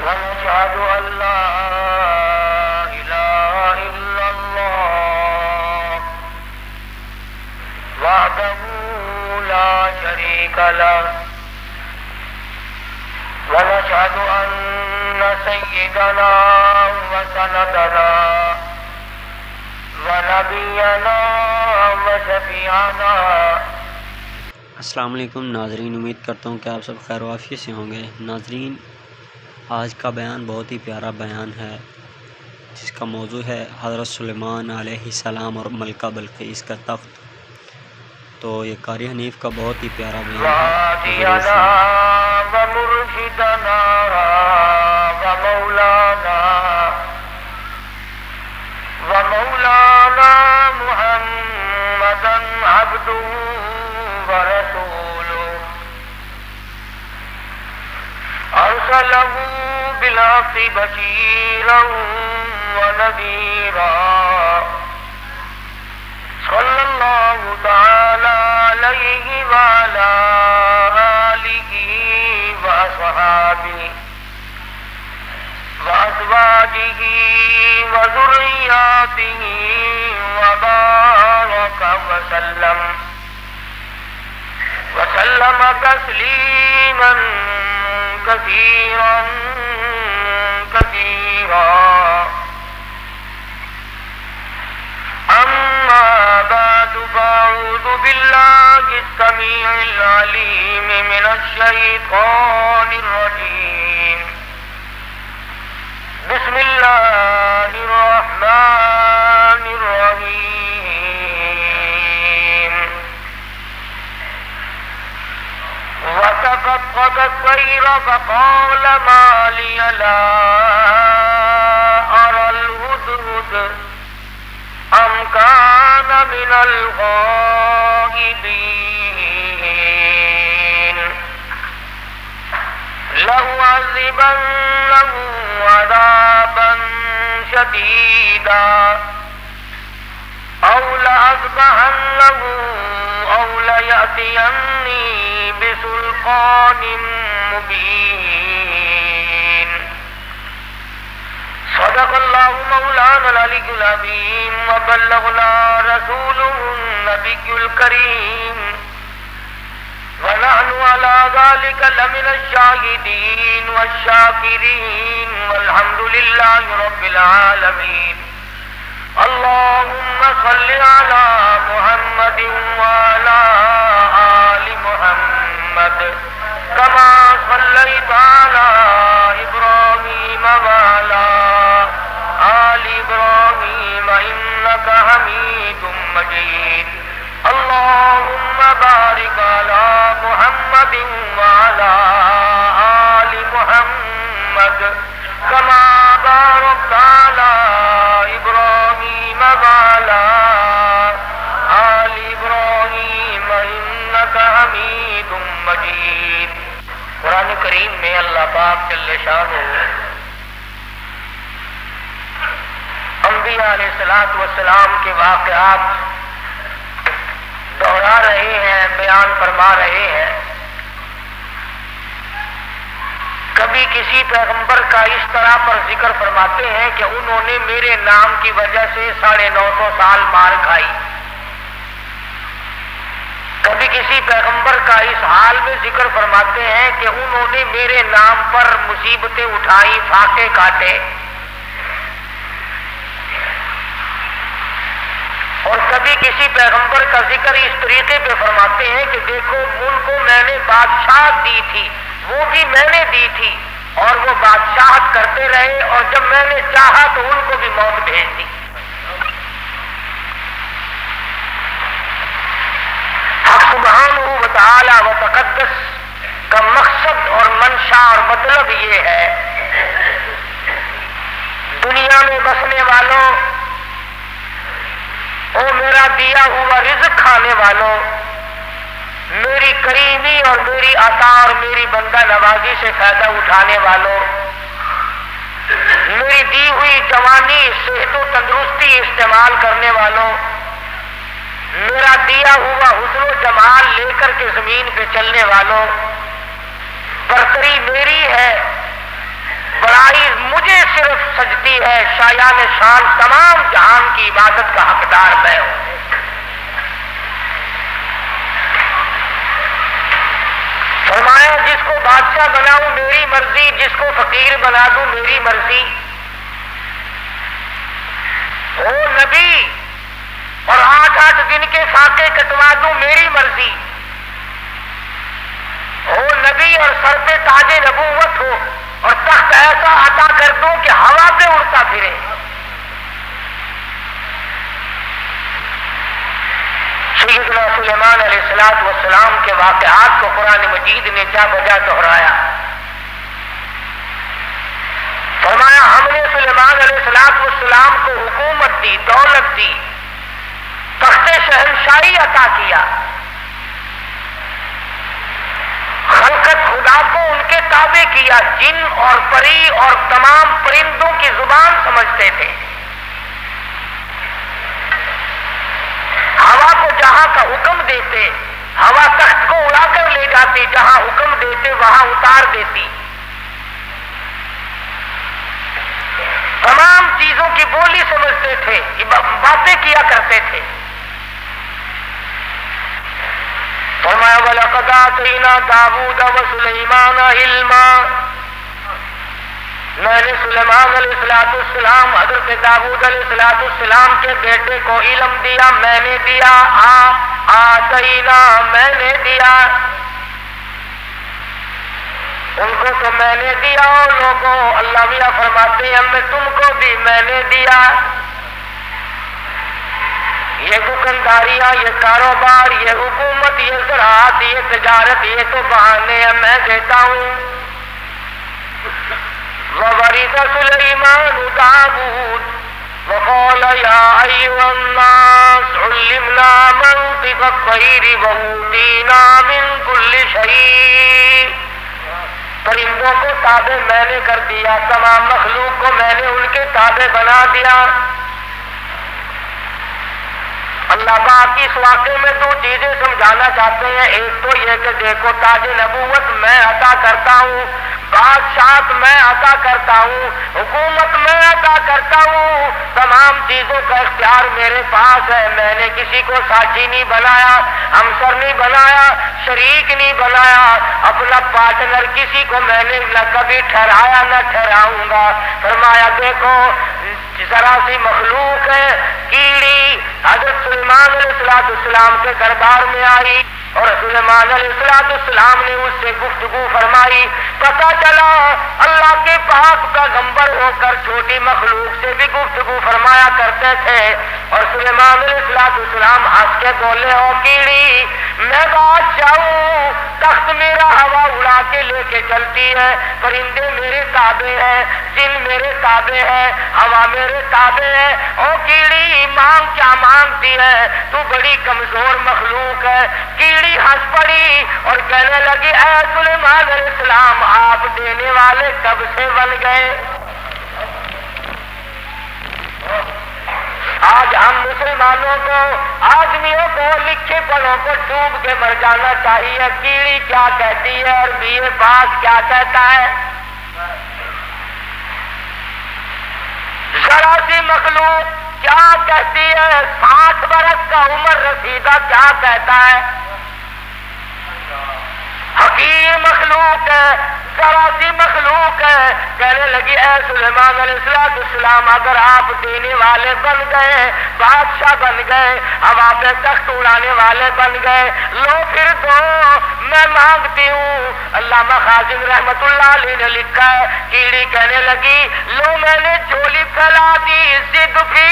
ونشهد أن لا إله إلا الله وحده لا شريك له ونشهد أن سيدنا وسندنا ونبينا وشفيعنا. السلام علیکم ناظرین، امید کرتا ہوں کہ آپ سب خیر و عافیت سے ہوں گے. ناظرین، آج کا بیان بہت ہی پیارا بیان ہے جس کا موضوع ہے حضرت سلیمان علیہ السلام اور ملکہ بلقیس کا تخت. تو یہ قاری حنیف کا بہت ہی پیارا بیان ہے. ومرشدنا ومولانا محمدا عبده ورسوله أرسله بالحق بشيرا ونذيرا صلى الله تعالى عليه وعلى آله وأصحابه وأزواجه وذرياته وبارك وسلم تسليما كثيرا أما بعد، فأعوذ بالله السميع العليم من الشيطان الرجيم. بسم الله الرحمن الرحيم. وتفقد الطير فقال ما لي لا أرى الهدهد أم كان من الغائبين لأعذبنه عذابا شديدا أو لأذبحنه أو ليأتيني بسلطان مبين. صدق الله مولانا العلي العظيم وبلغنا رسوله النبي الكريم ونحن على ذلك لمن الشاهدين والشاكرين والحمد لله رب العالمين. اللهم صل على محمد وعلى آل محمد كما صليت على إبراهيم وعلى آل إبراهيم إنك حميد مجيد. اللهم بارك على محمد وعلى آل محمد كما باركت على إبراهيم وعلى آل إبراهيم إنك حميد مجيد. قرآن کریم میں اللہ پاک جل شانہ انبیاء علیہ السلام کے واقعات دہرا رہے ہیں، بیان فرما رہے ہیں. کبھی کسی پیغمبر کا اس طرح پر ذکر فرماتے ہیں کہ انہوں نے میرے نام کی وجہ سے 950 سال مار کھائی. کبھی کسی پیغمبر کا اس حال میں ذکر فرماتے ہیں کہ انہوں نے میرے نام پر مصیبتیں اٹھائی، فاقے کاٹے. اور کبھی کسی پیغمبر کا ذکر اس طریقے پہ فرماتے ہیں کہ دیکھو ان کو میں نے بادشاہت دی تھی، وہ بھی میں نے دی تھی اور وہ بادشاہت کرتے رہے، اور جب میں نے چاہا تو ان کو بھی موت بھیج دی. حق سبحانہ و تعالی و تقدس کا مقصد اور منشا اور مطلب یہ ہے، دنیا میں بسنے والوں، او میرا دیا ہوا رزق کھانے والوں، میری کریمی اور میری عطا اور میری بندہ نوازی سے فائدہ اٹھانے والوں، میری دی ہوئی جوانی، صحت و تندرستی استعمال کرنے والوں، میرا دیا ہوا حسن و جمال لے کر کے زمین پہ چلنے والوں، برتری میری ہے، بڑائی مجھے صرف سجتی ہے، شایان شان تمام جہان کی عبادت کا حقدار میں ہوں۔ فرمایا جس کو بادشاہ بناؤں میری مرضی، جس کو فقیر بنا دوں میری مرضی، او نبی اور 8 دن کے فاقے کٹوا دوں میری مرضی، او نبی اور سر پہ تاج نبوت ہو اور تخت ایسا عطا کر دوں کہ ہوا پہ اڑتا پھرے۔ سیدنا سلیمان علیہ السلام کے واقعات کو قرآن مجید نے کیا بجا دہرایا۔ فرمایا ہم نے سلیمان علیہ السلام کو حکومت دی، دولت دی، تخت شہنشاہی عطا کیا، خلقت خدا کو ان کے تابع کیا، جن اور پری اور تمام پرندوں کی زبان سمجھتے تھے، ہوا کو جہاں کا حکم دیتے، ہوا تخت کو اڑا کر لے جاتی، جہاں حکم دیتے وہاں اتار دیتی، تمام چیزوں کی بولی سمجھتے تھے، باتیں کیا کرتے تھے۔ فرمایا وَلَقَدْ آتَيْنَا دَاوُودَ وَسُلَيْمَانَ عِلْمًا، میں نے سلیمان علیہ السلام حضرت داؤد علیہ السلام کے بیٹے کو علم دیا، میں نے دیا، آتینا میں نے دیا، ان کو تو میں نے دیا، لوگوں اللہ میاں فرماتے ہیں میں تم کو بھی میں نے دیا۔ یہ دکانداریاں، یہ کاروبار، یہ حکومت، یہ زراعت، یہ تجارت، یہ تو بہانے ہیں، میں دیتا ہوں۔ وَوَرِثَ سُلَيْمَانُ دَاوُودَ وَقَالَ يَا أَيُّهَا النَّاسُ عُلِّمْنَا مَنطِقَ الطَّيْرِ وَأُوتِينَا مِن كُلِّ شَيْءٍ، پرندوں کو تابع میں نے کر دیا، تمام مخلوق کو میں نے ان کے تابع بنا دیا۔ اللہ پاک اس واقعے میں 2 چیزیں سمجھانا چاہتے ہیں، ایک تو یہ کہ دیکھو تاج نبوت میں عطا کرتا ہوں، بادشاہت میں عطا کرتا ہوں، حکومت میں عطا کرتا ہوں، تمام چیزوں کا اختیار میرے پاس ہے، میں نے کسی کو ساتھی نہیں بنایا، ہمسر نہیں بنایا، شریک نہیں بنایا، اپنا پارٹنر کسی کو میں نے نہ کبھی ٹھہرایا نہ ٹھہراؤں گا۔ فرمایا دیکھو ذرا سی مخلوق ہے کیڑی، حضرت سلیمان علیہ السلام کے دربار میں آئی اور سلیمان علیہ السلام نے اس سے گفتگو فرمائی، پتہ چلا اللہ کے پاک پیغمبر ہو کر چھوٹی مخلوق سے بھی گفتگو فرمایا کرتے تھے، اور سلیمان علیہ السلام ہنس کے بولے او کیڑی میں بادشاہ ہوں، تخت میرا ہوا اڑا کے لے کے چلتی ہے، پرندے میرے تابع ہیں، جن میرے تابع ہے، ہوا میرے تابع ہے، او کیڑی مانگ کیا مانگتی ہے، تو بڑی کمزور مخلوق ہے۔ کیڑی ہنس پڑی اور کہنے لگی اے سلیمان علیہ السلام آپ دینے والے کب سے بن گئے؟ آج ہم مسلمانوں کو، آدمیوں کو، لکھے پڑھوں کو ڈوب کے مر جانا چاہیے۔ کیڑی کیا کہتی ہے اور بی پاس کیا کہتا ہے؟ ذرا سی مخلوق کیا کہتی ہے؟ 60 برس کا عمر رسیدہ کیا کہتا ہے؟ حقیر مخلوق ہے، ذرا سی مخلوق ہے، کہنے لگی اے سلیمان علیہ السلام اگر آپ دینے والے بن گئے، بادشاہ بن گئے، ہوا پہ تخت اڑانے والے بن گئے، لو پھر دو میں مانگتی ہوں۔ علامہ خازن رحمت اللہ علیہ نے لکھا ہے، کیڑی کہنے لگی لو میں نے جھولی پھیلا دی، ضد فی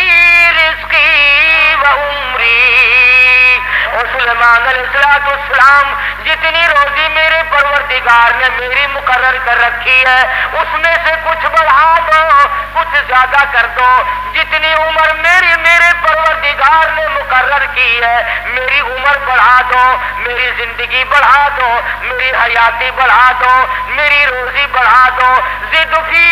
رزقی و عمری، اور سلیمان علیہ السلام جتنی روزی میرے پروردگار نے میری مقرر کر رکھی ہے اس میں سے کچھ بڑھا دو، کچھ زیادہ کر دو، جتنی عمر میرے پروردگار نے مقرر کی ہے میری عمر بڑھا دو، میری زندگی بڑھا دو، میری حیاتی بڑھا دو، میری روزی بڑھا دو، زد فی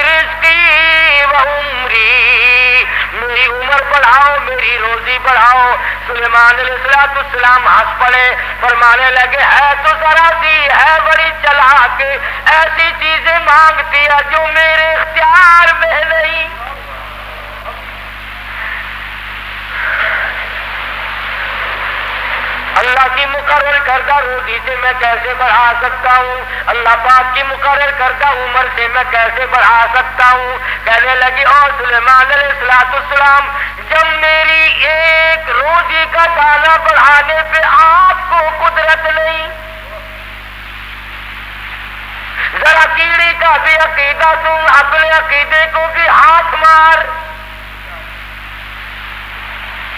رزقی و عمری، میری عمر بڑھاؤ، میری روزی بڑھاؤ۔ سلیمان علیہ السلام ہنس پڑے، فرمانے لگے ہے تو ذرا سی ہے بڑی چلاک، ایسی چیزیں مانگتی ہے جو میرے اختیار میں نہیں۔ اللہ کی مقرر کردہ روزی سے میں کیسے بڑھا سکتا ہوں، اللہ پاک کی مقرر کردہ عمر سے میں کیسے بڑھا سکتا ہوں؟ کہنے لگی اور سلیمان علیہ السلام جب میری ایک روزی کا دانہ بڑھانے پہ آپ کو قدرت نہیں، ذرا کیڑی کا بھی عقیدہ تم اپنے عقیدے کو بھی ہاتھ مار،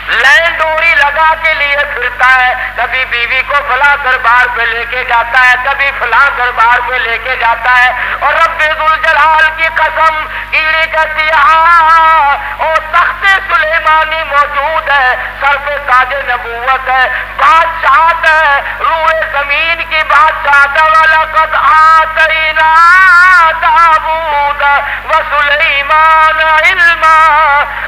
لین ڈوری لگا کے لیے پھرتا ہے، کبھی بیوی کو فلاں دربار پہ لے کے جاتا ہے، کبھی فلاں دربار پہ لے کے جاتا ہے، اور رب ذوالجلال کی قسم کیڑی کہتی ہے اور تخت سلیمانی موجود ہے، سر پہ تاج نبوت ہے، بادشاہت ہے، روئے زمین کی بادشاہت والا قد آتینا داؤد و سلیمان علما،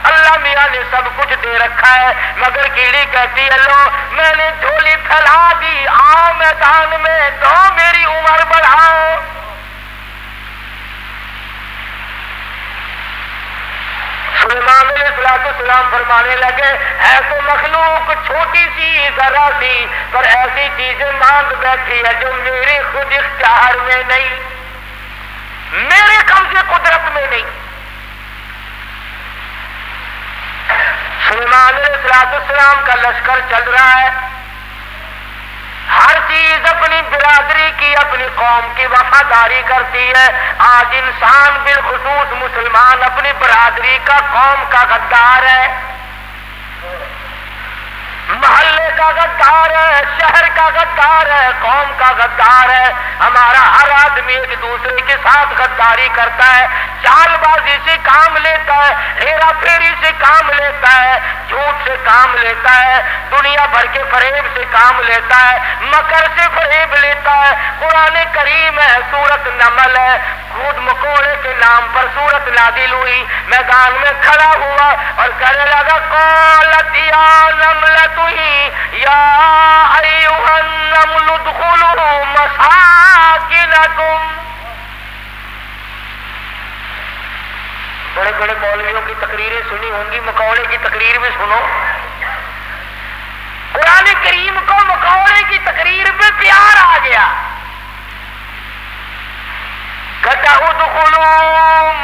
اللہ میاں نے سب کچھ دے رکھا ہے، مگر کیڑی کہتی ہے لو میں نے جھولی پھیلا دی، آؤ میدان میں دو میری عمر بڑھاؤ۔ سلیمان علیہ السلام فرمانے لگے ہے تو مخلوق چھوٹی سی ذرا سی، پر ایسی چیزیں مانگ بیٹھی ہے جو میرے خود اختیار میں نہیں، میرے قبضے قدرت میں نہیں۔ سلیمان علیہ السلام کا لشکر چل رہا ہے، ہر چیز اپنی برادری کی اپنی قوم کی وفاداری کرتی ہے، آج انسان بالخصوص مسلمان اپنی برادری کا قوم کا غدار ہے، محلے کا غدار ہے، شہر کا غدار ہے، قوم کا غدار ہے۔ ہمارا ہر آدمی ایک دوسرے کے ساتھ غداری کرتا ہے، چال بازی سے کام لیتا ہے، ہیرا پھیری سے کام لیتا ہے، جھوٹ سے کام لیتا ہے، دنیا بھر کے فریب سے کام لیتا ہے، مکر سے فریب لیتا ہے۔ قرآن کریم ہے، سورت نمل ہے، خود مکوڑے کے نام پر سورت نازل ہوئی، میدان میں کھڑا ہوا اور کہنے لگا قالت یا نملۃ یا ایھا النمل ادخلوا مساکنکم۔ بڑے بڑے مولویوں کی تقریریں سنی ہوں گی، مکوڑے کی تقریر بھی سنو۔ قرآن کریم کو مکوڑے کی تقریر پہ پیار آ گیا، کہتا ادخلوا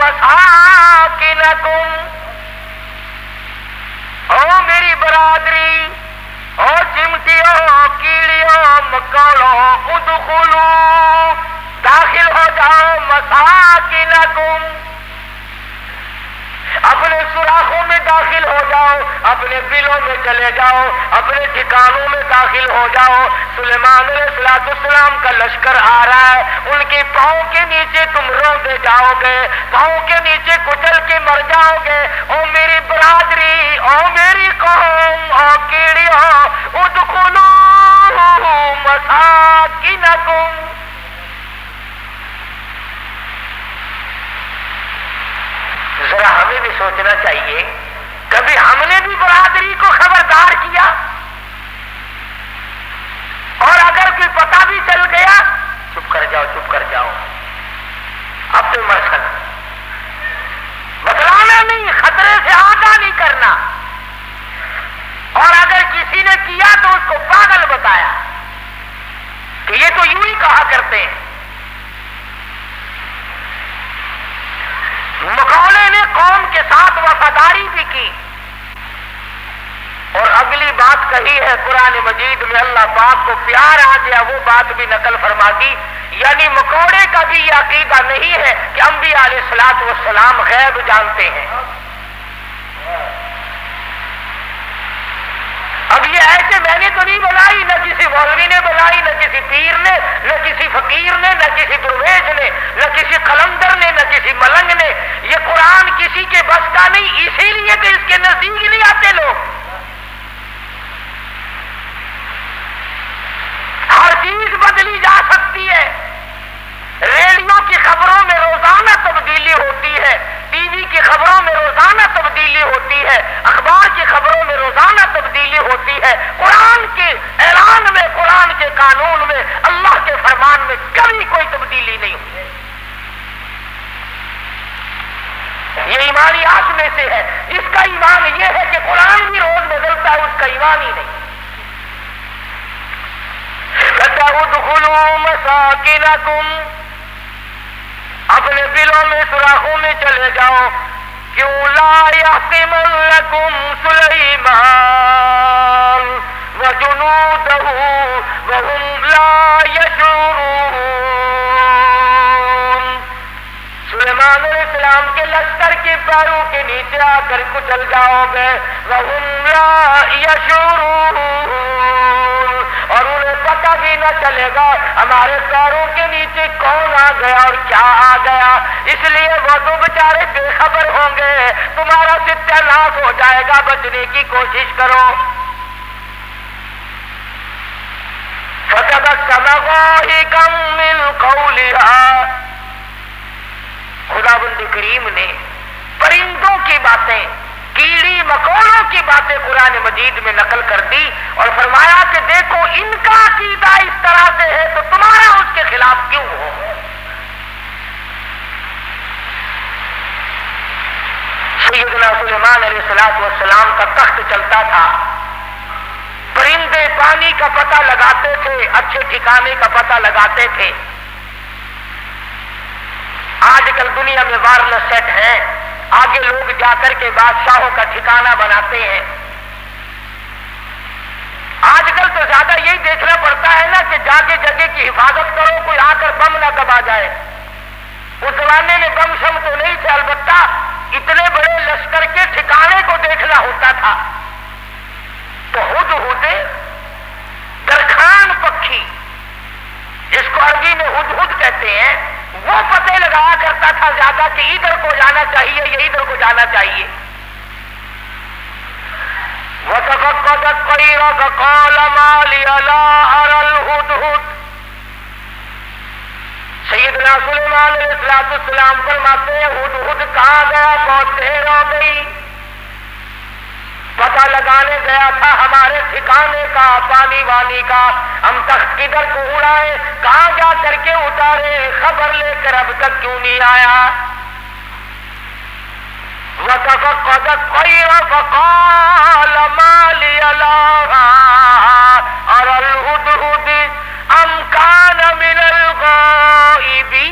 مساکنکم، او میری برادری، او چمٹیوں کیڑیوں مکوڑوں، ادخلوا داخل ہو جاؤ مساکنکم، اپنے سوراخوں میں داخل ہو جاؤ، اپنے بلوں میں چلے جاؤ، اپنے ٹھکانوں میں داخل ہو جاؤ۔ سلیمان علیہ السلام کا لشکر آ رہا ہے، ان کے پاؤں کے نیچے تم روندے جاؤ گے، پاؤں کے نیچے کچل کے مر جاؤ گے۔ او میری برادری، او میری قوم، او کیڑیوں، ادخلوا مساکنکم۔ ذرا ہمیں بھی سوچنا چاہیے، کبھی ہم نے بھی برادری کو خبردار کیا؟ اور اگر کوئی پتہ بھی چل گیا، چپ کر جاؤ، چپ کر جاؤ، اب تو مرسل بتلانا نہیں، خطرے سے آگاہ نہیں کرنا، اور اگر کسی نے کیا تو اس کو پاگل بتایا کہ یہ تو یوں ہی کہا کرتے ہیں۔ مکوڑے نے قوم کے ساتھ وفاداری بھی کی، اور اگلی بات کہی ہے قرآن مجید میں، اللہ پاک کو پیار آ گیا، وہ بات بھی نقل فرما دی، یعنی مکوڑے کا بھی یہ عقیدہ نہیں ہے کہ انبیاء علیہ الصلوۃ والسلام غیب جانتے ہیں۔ اب یہ ہے کہ میں نے تو نہیں بنائی، نہ کسی مولوی نے بنائی، نہ کسی پیر نے، نہ کسی فقیر نے، نہ کسی درویش نے، نہ کسی قلندر نے، نہ کسی ملنگ نے، یہ قرآن کسی کے بس کا نہیں، اسی لیے تو اس کے نزدیک نہیں آتے لوگ۔ ہر چیز بدلی جا سکتی ہے، ریڈیو کی خبروں میں روزانہ تبدیلی ہوتی ہے، ٹی وی کی خبروں میں روزانہ تبدیلی ہوتی ہے، اخبار کی خبروں میں روزانہ تبدیلی ہوتی ہے، قرآن کے اعلان میں، قرآن کے قانون میں، اللہ کے فرمان میں کبھی کوئی تبدیلی نہیں ہوئی۔ یہ ایمانیات میں سے ہے۔ جس کا ایمان یہ ہے کہ قرآن بھی روز بدلتا ہے، اس کا ایمان ہی نہیں۔ ادخلوا مساکنکم، اپنے دلوں میں سوراخوں میں چلے جاؤ۔ کیوں لا یحکمنکم سلیمان وجنودہ وہم لا یشعرون۔ سلیمان علیہ السلام کے لشکر کے پیروں کے نیچے آ کر کچل جاؤ گے، وہم لا یشعرون، اور انہیں پتہ بھی نہ چلے گا ہمارے پیروں کے نیچے کون آ گیا اور کیا آ گیا۔ اس لیے وہ تو بیچارے بے خبر ہوں گے، تمہارا ستیہ ناش ہو جائے گا، بچنے کی کوشش کرو۔ فَتَبَسَّمَ ضَاحِكًا مِّن قَوْلِهَا، خداوند کریم نے پرندوں کی باتیں، کیڑی مکوڑوں کی باتیں قرآن مجید میں نقل کر دی اور فرمایا کہ دیکھو ان کا عقیدہ اس طرح سے ہے تو تمہارا اس کے خلاف کیوں ہو۔ سیدنا سلیمان علیہ السلام کا تخت چلتا تھا، پرندے پانی کا پتہ لگاتے تھے، اچھے ٹھکانے کا پتہ لگاتے تھے۔ آج کل دنیا میں وائرلیس سیٹ ہیں، آگے لوگ جا کر کے بادشاہوں کا ٹھکانہ بناتے ہیں۔ آج کل تو زیادہ یہی دیکھنا پڑتا ہے نا کہ جاگے جگہ کی حفاظت کرو، کوئی آ کر بم نہ دبا جائے۔ اس زمانے میں بم شم تو نہیں تھے، البتہ اتنے بڑے لشکر کے ٹھکانے کو دیکھنا ہوتا تھا۔ تو ہدہد درخان پکھی، جس کو عربی میں ہدہد کہتے ہیں، وہ پتے لگایا کرتا تھا زیادہ کہ ادھر کو جانا چاہیے یا ادھر کو جانا چاہیے۔ وَتَفَقَّدَ الطَّيْرَ فَقَالَ مَا لِيَ لَا أَرَى الْهُدْهُدَ، سیدنا سلیمان علیہ السلام فرماتے ہیں ہدہد کہاں گیا، بہت دیر ہو گئی، پتہ لگانے گیا تھا ہمارے ٹھکانے کا، پانی وانی کا، ہم تخت کدھر کو اڑائے، کہاں جا کر کے اتارے، خبر لے کر اب تک کیوں نہیں آیا۔ وَتَفَقَّدَ الطَّيْرَ فَقَالَ مَا لِيَ لَا أَرَى الْهُدْهُدَ أَمْ كَانَ مِنَ الْغَائِبِينَ،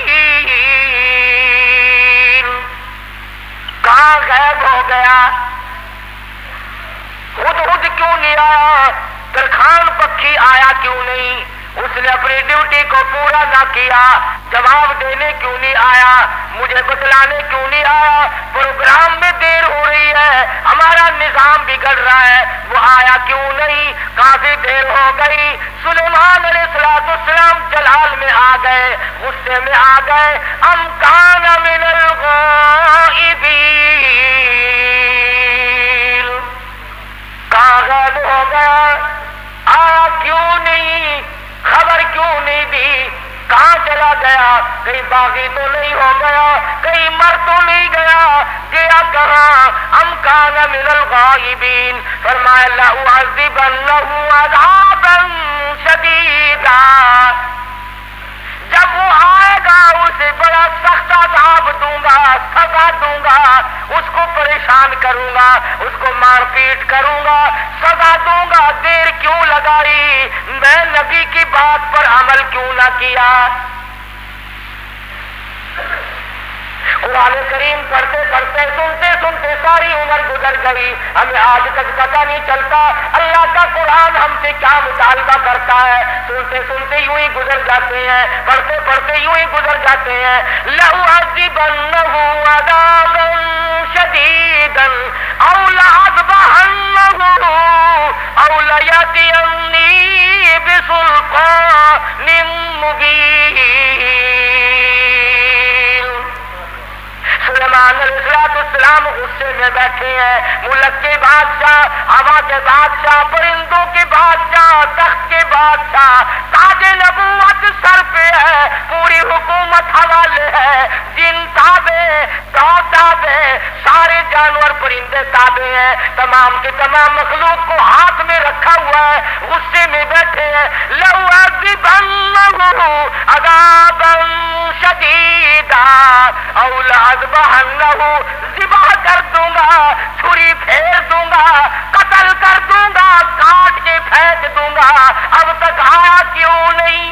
کہاں غائب ہو گیا، ہدہد کیوں نہیں آیا، درخان پکھی آیا کیوں نہیں، اس نے اپنی ڈیوٹی کو پورا نہ کیا، جواب دینے کیوں نہیں آیا، مجھے بتلانے کیوں نہیں آیا، پروگرام میں دیر ہو رہی ہے، ہمارا نظام بگڑ رہا ہے، وہ آیا کیوں نہیں، کافی دیر ہو گئی۔ سلیمان علیہ السلام جلال میں آ گئے، غصے میں آ گئے، ام کان من الغائبین، کہاں غائب ہو گیا، آیا کیوں نہیں، خبر کیوں نہیں دی، کہاں چلا گیا، کہیں باغی تو نہیں ہو گیا، کہیں مر تو نہیں گیا، گیا کہاں، ام کان من الغائبین، فرمایا لأعذبنہ عذابا شدیدا، جب وہ آئے گا اسے بڑا سخت عذاب دوں گا، سزا دوں گا، اس کو پریشان کروں گا، اس کو مار پیٹ کروں گا، سزا دوں گا، دیر کیوں لگائی، میں نبی کی بات پر عمل کیوں نہ کیا۔ قرآن کریم پڑھتے پڑھتے سنتے سنتے ساری عمر گزر گئی، ہمیں آج تک پتہ نہیں چلتا اللہ کا قرآن ہم سے کیا مطالبہ کرتا ہے، سنتے سنتے یوں ہی گزر جاتے ہیں، پڑھتے پڑھتے یوں ہی گزر جاتے ہیں۔ لَأُعَذِّبَنَّهُ عَذَابًا شَدِيدًا أَوْ لَأَذْبَحَنَّهُ أَوْ لَيَأْتِيَنِّي بِسُلْطَانٍ مُبِينٍ۔ سلیمان علیہ السلام غصے میں بیٹھے ہیں، ملک کے بادشاہ، ہوا کے بادشاہ، پرندوں کے بادشاہ، تخت کے بادشاہ، تاج نبوت سر پہ ہے، پوری حکومت حوالے ہے، جن تابے، تو تابے، سارے جانور پرندے تابع ہیں، تمام کے تمام مخلوق کو ہاتھ میں رکھا ہوا ہے، غصے میں بیٹھے ہیں۔ لَأُعَذِّبَنَّهُ عَذَابًا شَدِيدًا أَوْ لَأَذْبَحَنَّهُ، ذبح کر دوں گا، چھری پھیر دوں گا، قتل کر دوں گا، کاٹ کے پھینک دوں گا، اب تک آیا کیوں نہیں؟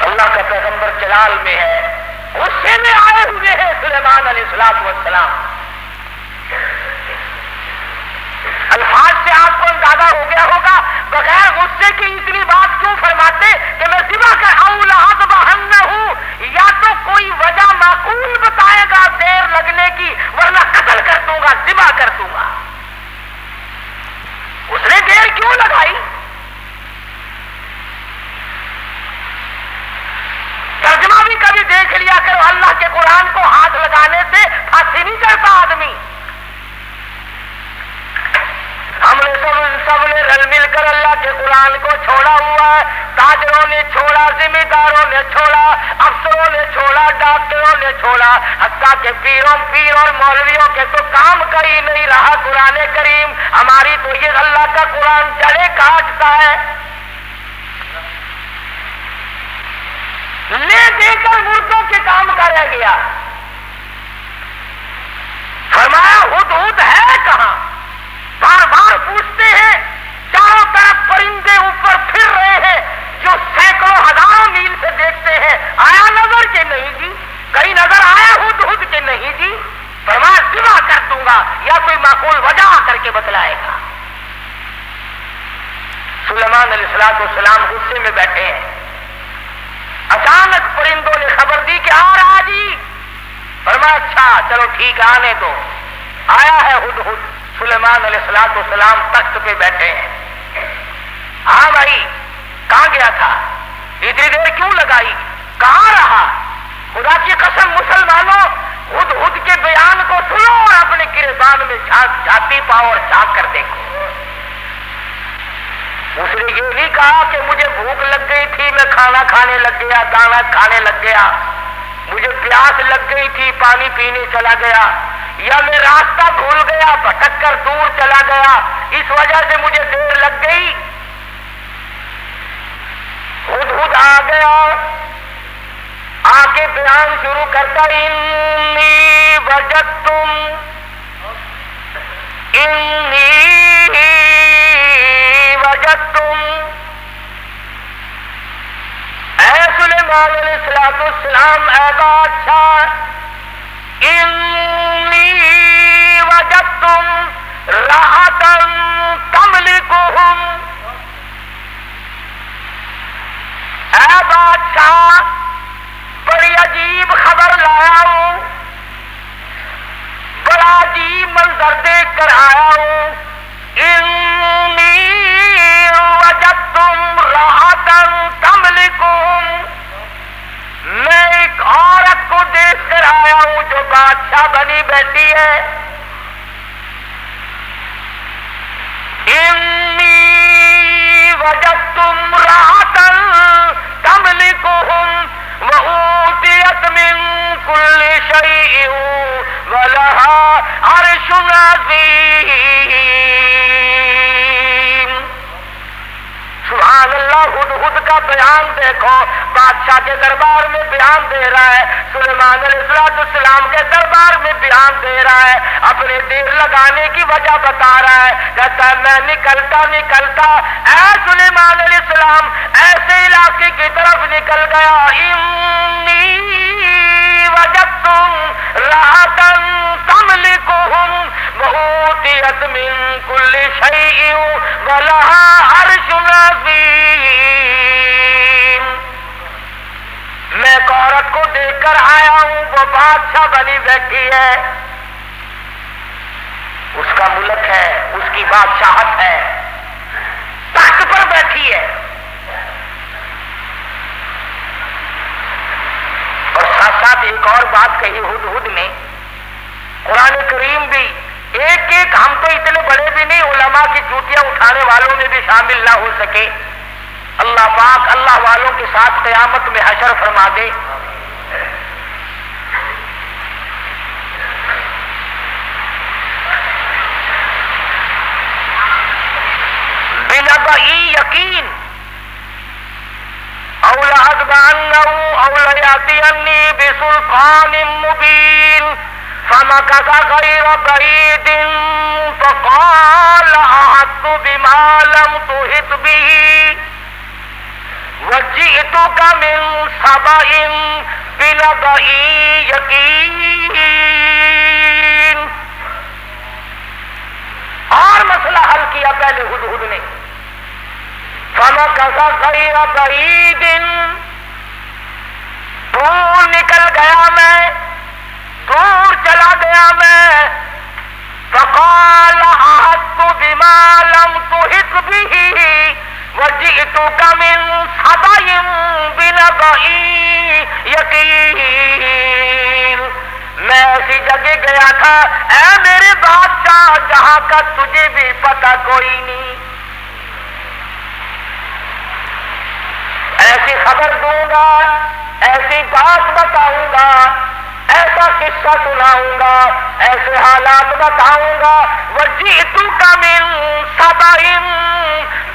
اللہ کا پیغمبر جلال میں ہے، غصے میں آئے ہوئے ہیں سلیمان علیہ السلام۔ الفاظ سے آپ کو اندازہ ہو گیا ہوگا بغیر غصے کی اتنی بات کیوں فرماتے کہ میں ذبح کر اَوْ لَأَذْبَحَنَّهُ، یا تو کوئی وجہ معقول بتائے گا دیر لگنے کی، ورنہ قتل کر دوں گا، ذبح کر دوں گا۔ اس نے دیر کیوں لگائی؟ ترجمہ بھی کبھی دیکھ لیا کرو، اللہ کے قرآن کو ہاتھ لگانے سے پھانسی نہیں چڑھتا آدمی۔ ہم نے سب نے رل مل کر اللہ کے قرآن کو چھوڑا ہوا ہے، تاجروں نے چھوڑا، ذمہ داروں نے چھوڑا، افسروں نے چھوڑا، ڈاکٹروں نے چھوڑا، حتیٰ کہ پیر اور مولویوں کے تو کام کا ہی نہیں رہا قرآن کریم۔ ہماری تو یہ اللہ کا قرآن جڑیں کاٹتا ہے، لے دے کر مردوں کے کام کا رہ گیا۔ فرمایا ہدہد ہے کہاں؟ بار بار پوچھتے ہیں، چاروں طرف پرندے اوپر پھر رہے ہیں جو سینکڑوں ہزاروں میل سے دیکھتے ہیں، آیا نظر کے نہیں جی؟ کہیں نظر آیا ہدہد کے نہیں جی؟ فرمایا ذبح کر دوں گا، یا کوئی معقول وجہ آ کر کے بتلائے گا۔ سلیمان علیہ السلام غصے میں بیٹھے ہیں، اچانک پرندوں نے خبر دی کہ آ رہا جی۔ فرمایا اچھا چلو ٹھیک ہے، آنے دو۔ آیا ہے ہدہد، سلیمان علیہ السلام تخت پہ بیٹھے ہیں۔ ہاں بھائی کہاں گیا تھا؟ اتنی دیر کیوں لگائی؟ کہاں رہا؟ خدا کی قسم مسلمانوں، ہدہد کے بیان کو سنو اور اپنے گریبان میں جھانتی پاؤ اور جھانک کر دیکھو۔ اس نے یہ نہیں کہا کہ مجھے بھوک لگ گئی تھی میں کھانا کھانے لگ گیا، دانا کھانے لگ گیا، مجھے پیاس لگ گئی تھی پانی پینے چلا گیا، یا میں راستہ بھول گیا بھٹک کر دور چلا گیا اس وجہ سے مجھے دیر لگ گئی۔ ہدہد آ گیا، آ کے بیان شروع کرتا، انی وجدتم اے سلیمان علیہ السلام، اے بادشاہ، انی وجدتم راحتا تملکہم، اے بادشاہ بڑی عجیب خبر لایا ہوں، بڑا عجیب منظر دیکھ کر آیا ہوں۔ انی وجدتم راحتا تملکہم، میں ایک عورت کو دیکھ کر آیا ہوں جو بادشاہ بنی بیٹھی ہے۔ انی وجدتم راحتا تملکہم وأوتیت من کل شیء ولہا عرش عظیم۔ سبحان اللہ، ہدہد کا بیان دیکھو، بادشاہ کے دربار میں بیان دے رہا ہے، سلیمان علیہ السلام کے دربار میں بیان دے رہا ہے، اپنے دیر لگانے کی وجہ بتا رہا ہے، کہتا ہے میں نکلتا اے سلیمان علیہ السلام ایسے علاقے کی طرف نکل گیا، انی وجدتم راحتا تملکہم وأوتیت من کل شیء ولہا عرش عظیم۔ میں ایک عورت کو دیکھ کر آیا ہوں، وہ بادشاہ بنی بیٹھی ہے، اس کا ملک ہے، اس کی بادشاہت ہے، تخت پر بیٹھی ہے، اور ساتھ ساتھ ایک اور بات کہی ہدہد نے، قرآن کریم بھی ایک ہم تو اتنے بڑے بھی نہیں، علماء کی جوتیاں اٹھانے والوں میں بھی شامل نہ ہو سکے، اللہ پاک اللہ والوں کے ساتھ قیامت میں حشر فرما دے۔ بنبئی یقین او لأذبحنہ او لیأتینی بسلطان مبین فمکث غیر بعید فقال احطت بما لم تحط به وجئتک من سبأ بنبأ یقین. اور مسئلہ حل کیا پہلے ہدہد نے. فمکث غیر بعید دور نکل گیا میں, دور چلا گیا میں. فقال احطت بما لم تحط به وجئتک من سبأ بنبأ یقین. میں ایسی جگہ گیا تھا اے میرے بادشاہ جہاں کا تجھے بھی پتہ کوئی نہیں. ایسی خبر دوں گا, ایسی بات بتاؤں گا, ایسا قصہ سناؤں گا, ایسے حالات بتاؤں گا. وجئتک من سبأ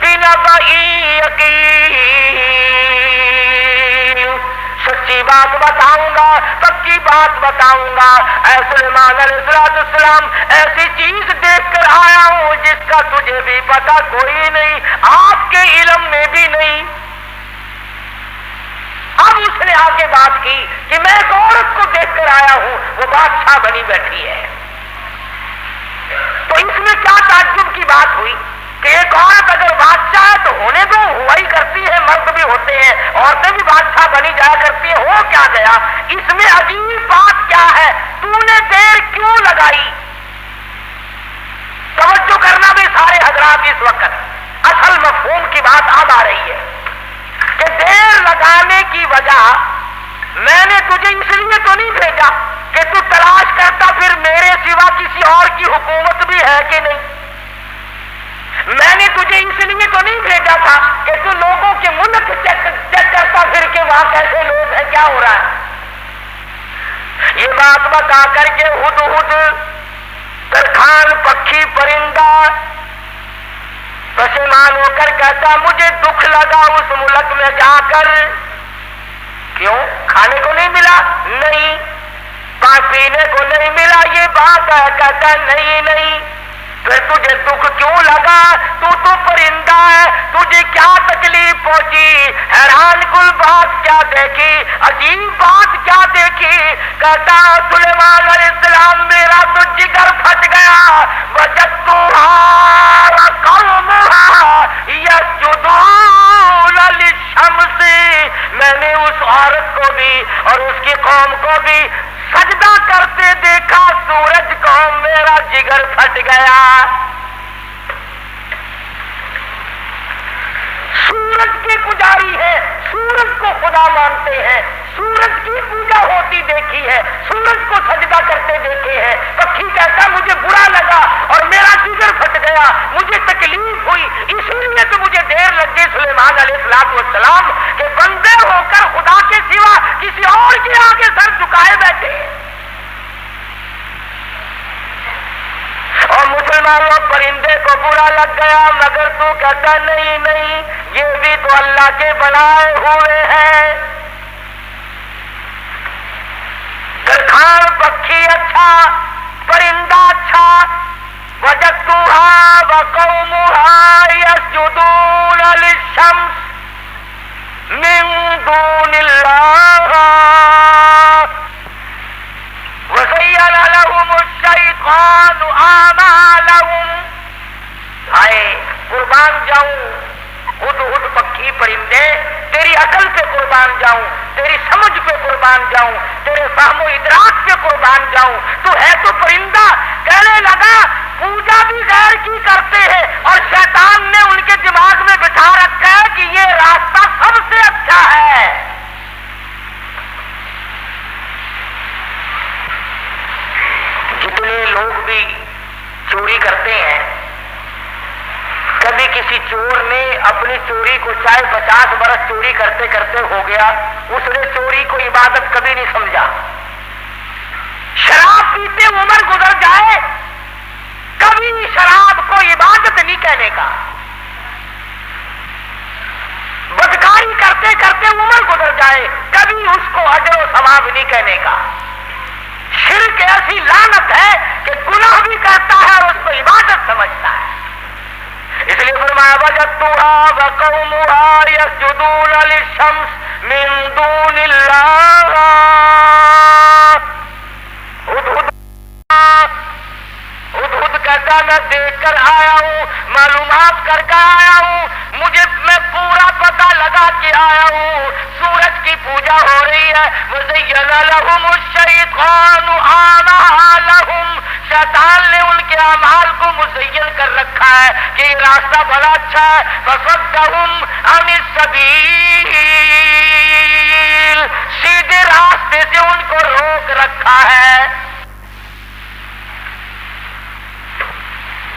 بنبأ یقین. سچی بات بتاؤں گا, پکی بات بتاؤں گا. اے سلیمان علیہ السلام ایسی چیز دیکھ کر آیا ہوں جس کا تجھے بھی پتہ کوئی نہیں, آپ کے علم میں بھی نہیں. اب اس نے آگے بات کی کہ میں ایک عورت کو دیکھ کر آیا ہوں, وہ بادشاہ بنی بیٹھی ہے. تو اس میں کیا تعجب کی بات ہوئی کہ ایک عورت اگر بادشاہ ہے تو ہونے دو, ہوا ہی کرتی ہے, مرد بھی ہوتے ہیں, عورتیں بھی بادشاہ بنی جایا کرتی ہیں, ہو کیا گیا. اس میں عجیب بات کیا ہے, تو نے دیر کیوں لگائی. توجہ کرنا بھی سارے حضرات اس وقت, اصل مفہوم کی بات اب آ رہی ہے کہ دیر لگانے کی وجہ میں نے تجھے اس لیے تو نہیں بھیجا کہ تو تلاش کرتا پھر میرے سوا کسی اور کی حکومت بھی ہے کہ نہیں. میں نے تجھے اس لیے تو نہیں بھیجا تھا کہ تو لوگوں کے ملک چیک کرتا پھر کے وہاں کیسے لوگ ہیں, کیا ہو رہا ہے. یہ بات بتا کر کے ہدہد ترکھان پکھی پرندہ پشیمان ہو کر کہتا مجھے دکھ لگا اس ملک میں جا کر. کیوں, کھانے کو نہیں ملا؟ نہیں. پینے کو نہیں ملا, یہ بات ہے. کہتا نہیں نہیں. پھر تجھے دکھ کیوں لگا, تو پرندہ ہے, تجھے کیا تکلیف پہنچی, حیران کل بات کیا دیکھی, عجیب بات کیا دیکھی. کہتا سلیمان علیہ السلام میرا تو جگر پھٹ گیا. وجدتها وقومها یسجدون للشمس. میں نے اس عورت کو بھی اور اس کی قوم کو بھی سجدہ کرتے دیکھا سورج کو, میرا جگر پھٹ گیا. سورج کے پجاری ہیں, سورج کو خدا مانتے ہیں, سورج کی پوجا ہوتی دیکھی ہے, سورج کو سجدہ کرتے دیکھے ہیں. پکھی کہتا مجھے برا لگا اور میرا جگر پھٹ گیا, مجھے تکلیف ہوئی, اسی لیے تو مجھے دیر لگ گئی سلیمان علیہ السلام کہ بندے ہو کر خدا کے سوا کسی اور کے آگے سر جھکائے بیٹھے. اور مسلمانوں پرندے کو برا لگ گیا, مگر تو کہتا نہیں نہیں, یہ بھی تو اللہ کے بنائے ہوئے ہیں. درخان پکھی اچھا, پرندہ اچھا. وجدتها وقومها يسجدون للشمس من دون الله وزين لهم الشيطان اعمالهم. ہائے قربان جاؤں ہدہد پکھی پرندے, تیری عقل پہ قربان جاؤں, تیری سمجھ پہ قربان جاؤں, تیرے فہم و ادراک پہ قربان جاؤں. تو ہے تو پرندہ. کہنے لگا پوجا بھی غیر کی کرتے ہیں اور شیطان نے ان کے دماغ میں بٹھا رکھا ہے کہ یہ راستہ سب سے اچھا ہے. جتنے لوگ بھی چوری کرتے ہیں, کبھی کسی چور نے اپنی چوری کو چاہے 50 برس چوری کرتے کرتے ہو گیا, اس نے چوری کو عبادت کبھی نہیں سمجھا. شراب پیتے عمر گزر جائے, کبھی شراب کو عبادت نہیں کہنے کا. کرتے کرتے عمر گزر جائے، کبھی اس کو اجر و ثواب نہیں کہنے کا۔ شرک ایسی لعنت ہے کہ گناہ بھی کرتا ہے اور اس کو عبادت سمجھتا ہے۔ اس لیے فرمایا وجدتها وقومها يسجدون للشمس من دون اللہ۔ ہدہد کہتا میں دیکھ کر آیا ہوں، معلومات کر کے آیا ہوں، میں پورا پتہ لگا کے آیا ہوں سورج کی پوجا ہو رہی ہے۔ وَزَيَّنَ لَهُمُ الشَّيْطَانُ أَعْمَالَهُمْ، شیطان نے ان کے اعمال کو مزین کر رکھا ہے کہ یہ راستہ بڑا اچھا ہے۔ فَصَدَّهُمْ عَنِ السَّبِيلِ، سیدھے راستے سے ان کو روک رکھا ہے۔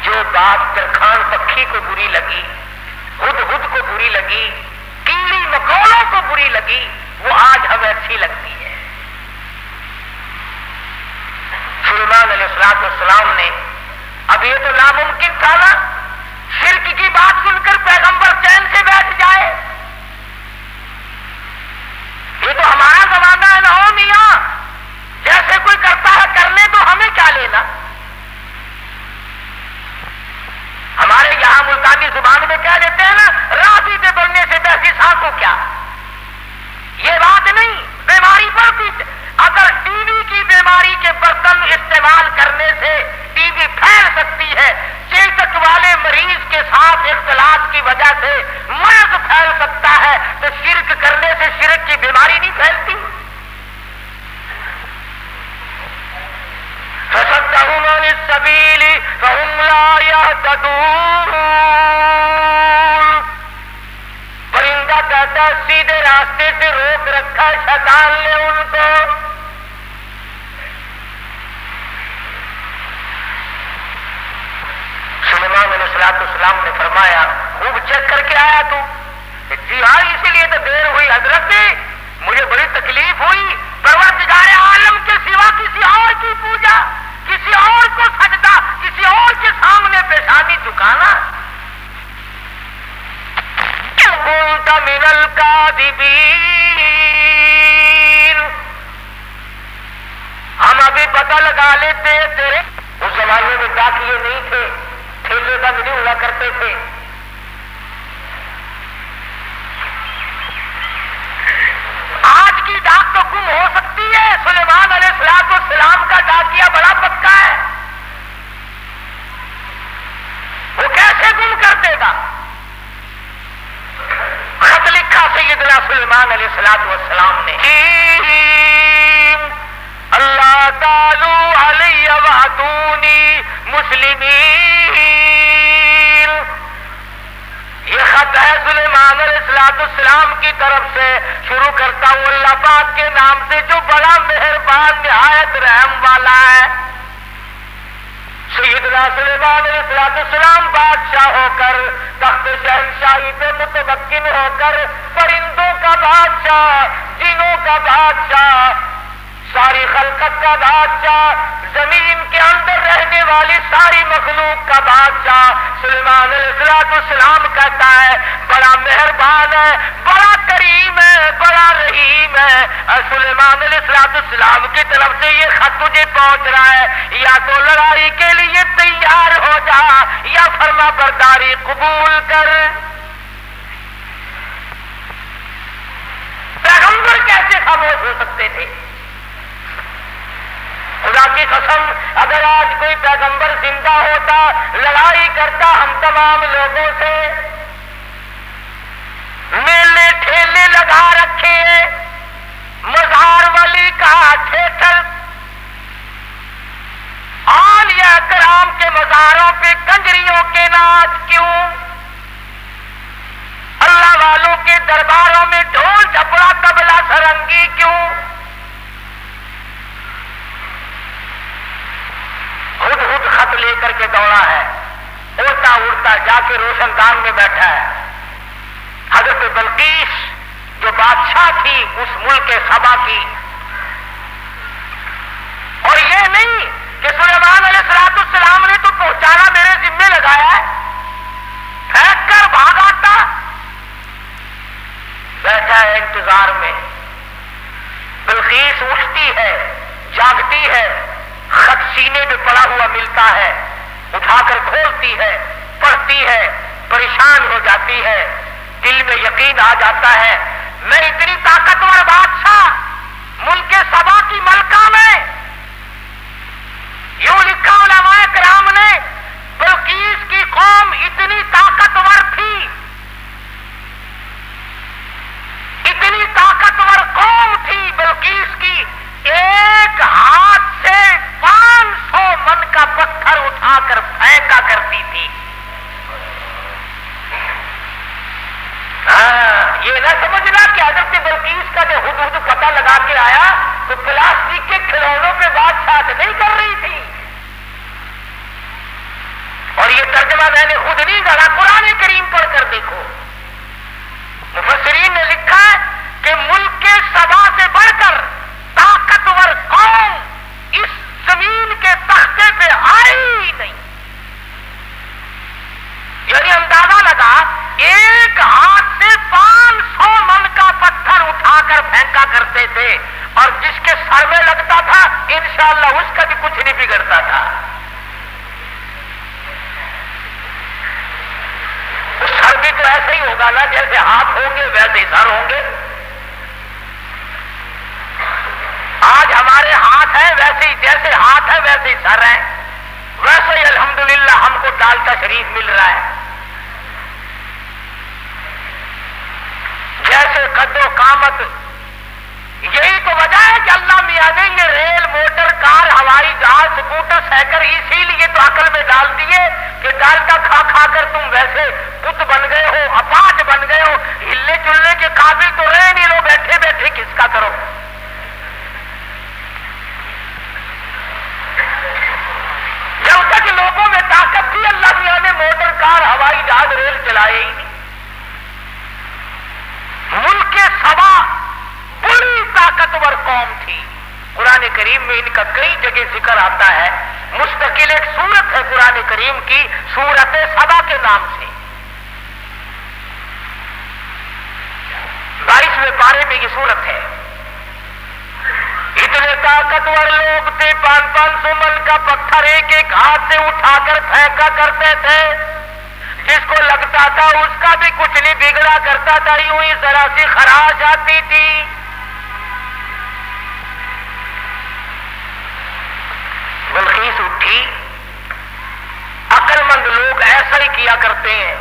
جو بات ترکھان پکھی کو بری لگی، ہدہد کو بری لگی، کیڑی مکوڑوں کو بری لگی، وہ آج ہمیں اچھی لگتی ہے۔ سلیمان علیہ السلام نے، اب یہ تو ناممکن تھا نا شرک کی بات سن کر پیغمبر چین سے بیٹھ جائے، یہ تو ہمارا زمانہ ہے نا ہو میاں، جیسے کوئی کرتا ہے کرنے تو ہمیں کیا لینا۔ ہمارے یہاں ملتانی زبان میں کہہ دیتے ہیں نا راضی پہ بڑھنے سے بحثی سانس کو کیا، یہ بات نہیں۔ بیماری بڑھتی، اگر ٹی وی کی بیماری کے برتن استعمال کرنے سے ٹی وی پھیل سکتی ہے، چیچک والے مریض کے ساتھ اختلاط کی وجہ سے مرض پھیل سکتا ہے، تو شرک کرنے سے شرک کی بیماری نہیں پھیلتی۔ فَصَدَّهُمْ عَنِ السَّبِيلِ فَهُمْ لَا يَهْتَدُونَ، پرندہ کہتا ہے سیدھے راستے سے روک رکھا شیطان نے ان کو۔ سلیمان علیہ السلام نے فرمایا خوب چیک کر کے آیا تو؟ جی ہاں، اسی لیے تو دیر ہوئی حضرت، مجھے بڑی تکلیف ہوئی، پروردگار عالم کے سوا کسی اور کی پوجا، کسی اور کو سجدہ، کسی اور کے سامنے پیشانی جھکانا۔ كنت من الكاذبين، ہم ابھی پتہ لگا لیتے ہیں تیرے، اس زمانے میں ڈاکیے نہیں تھے، ٹھیلے بند نہیں ہوا کرتے تھے، آج کی ڈاک تو گم ہو سکتی ہے، سلیمان علیہ السلام کا ڈاکیا بڑا پکا ہے، وہ کیسے گم کر دے گا؟ خط لکھا سیدنا سلیمان علیہ السلام نے، اللہ تعالی علی وعدونی مسلمین، یہ خط ہے سلیمان علیہ السلام کی طرف سے، شروع کرتا ہوں اللہ پاک کے نام سے جو بڑا مہربان نہایت رحم والا ہے۔ سیدنا سلیمان علیہ السلام بادشاہ ہو کر تخت شہنشاہی پہ متمکن ہو کر پرندوں کا بادشاہ، جنوں کا بادشاہ، ساری خلقت کا بادشاہ، زمین کے اندر رہنے والی ساری مخلوق کا بادشاہ سلیمان علیہ السلام کہتا ہے بڑا مہربان ہے، بڑا کریم ہے، بڑا رحیم ہے۔ سلیمان علیہ السلام کی طرف سے یہ خط تجھے پہنچ رہا ہے، یا تو لڑائی کے لیے تیار ہو جا یا فرما برداری قبول کر۔ پیغمبر کیسے خاموش ہو سکتے تھے؟ خدا کی قسم اگر آج کوئی پیغمبر زندہ ہوتا، لڑائی کرتا ہم تمام لوگوں سے، میلے ٹھیلے لگا رکھے، مزار ولی کا ٹھیٹر، اولیاء کرام کے مزاروں پہ کنجریوں کے ناچ کیوں؟ اللہ والوں کے درباروں میں ڈھول ڈھپڑا طبلہ سرنگی کیوں؟ ہدہد خط لے کر کے دوڑا ہے، اڑتا اڑتا جا کے روشن دان میں بیٹھا ہے۔ حضرت بلقیس جو بادشاہ تھی اس ملک سبا کی، اور یہ نہیں کہ سلیمان علیہ السلام نے تو پہنچانا میرے ذمے لگایا ہے، پھینک کر بھاگ آتا، بیٹھا ہے انتظار میں. بلقیس اٹھتی ہے، جاگتی ہے، خط سینے میں پڑا ہوا ملتا ہے، اٹھا کر کھولتی ہے، پڑھتی ہے، پریشان ہو جاتی ہے، دل میں یقین آ جاتا ہے میں اتنی طاقتور بادشاہ ملک سبا کی ملکہ میں. یوں لکھا علماء کرام نے، بلقیس کی قوم اتنی طاقتور تھی، اتنی طاقتور قوم تھی بلقیس کی، ایک ہاتھ سے 500 من کا پتھر اٹھا کر پھینکا کرتی تھی. یہ نہ سمجھنا کہ حضرت بلقیس کا جو حدود پتہ لگا کے آیا تو پلاسٹک کے کھلونوں پہ بادشاہت نہیں کر رہی تھی. اور یہ ترجمہ میں نے خود نہیں کرا، قرآن کریم پڑھ کر دیکھو. مفسرین نے لکھا ہے کہ ملک کے سبا سے بڑھ کر طاقتور قوم اس زمین کے تختے پہ آئی ہی نہیں. یعنی اندازہ لگا ایک ہاتھ سے 500 من کا پتھر اٹھا کر پھینکا کرتے تھے، اور جس کے سر میں لگتا تھا انشاءاللہ اس کا بھی کچھ نہیں بگڑتا تھا. سر بھی تو ایسے ہی ہوگا نا، جیسے ہاتھ ہوں گے ویسے ہی سر ہوں گے. آج ہمارے ہاتھ ہیں ویسے ہی، جیسے ہاتھ ہے ویسے ہی سر ہیں، ویسے ہی الحمدللہ ہم کو ڈالتا شریف مل رہا ہے. جیسے قد و قامت، یہی تو وجہ ہے کہ اللہ میاں نے یہ ریل، موٹر، کار، ہوائی جہاز، سکوٹر، سائیکل اسی لیے تو عقل میں ڈال دیے کہ ڈالتا کھا کھا کر تم ویسے بت بن گئے ہو، اپاہج بن گئے ہو، ہلنے چلنے کے قابل تو رہے نہیں، لو بیٹھے بیٹھے کس کا کرو. جب تک لوگوں میں طاقت تھی اللہ میاں نے موٹر، کار، ہوائی جہاز، ریل چلائے ہی نہیں. ملک سبا بڑی طاقتور قوم تھی. قرآن کریم میں ان کا کئی جگہ ذکر آتا ہے. مستقل ایک سورت ہے قرآن کریم کی، سورت سبا کے نام سے. 22ویں پارے میں یہ سورت ہے. اتنے طاقتور لوگ تھے، 500 من کا پتھر ایک ایک ہاتھ سے اٹھا کر پھینکا کرتے تھے. جس کو لگتا تھا اس کا بھی کچھ نہیں بگڑا کرتا تھا، یوں ہی ذرا سی خراش آتی تھی. بلقیس اٹھی. عقل مند لوگ ایسا ہی کیا کرتے ہیں.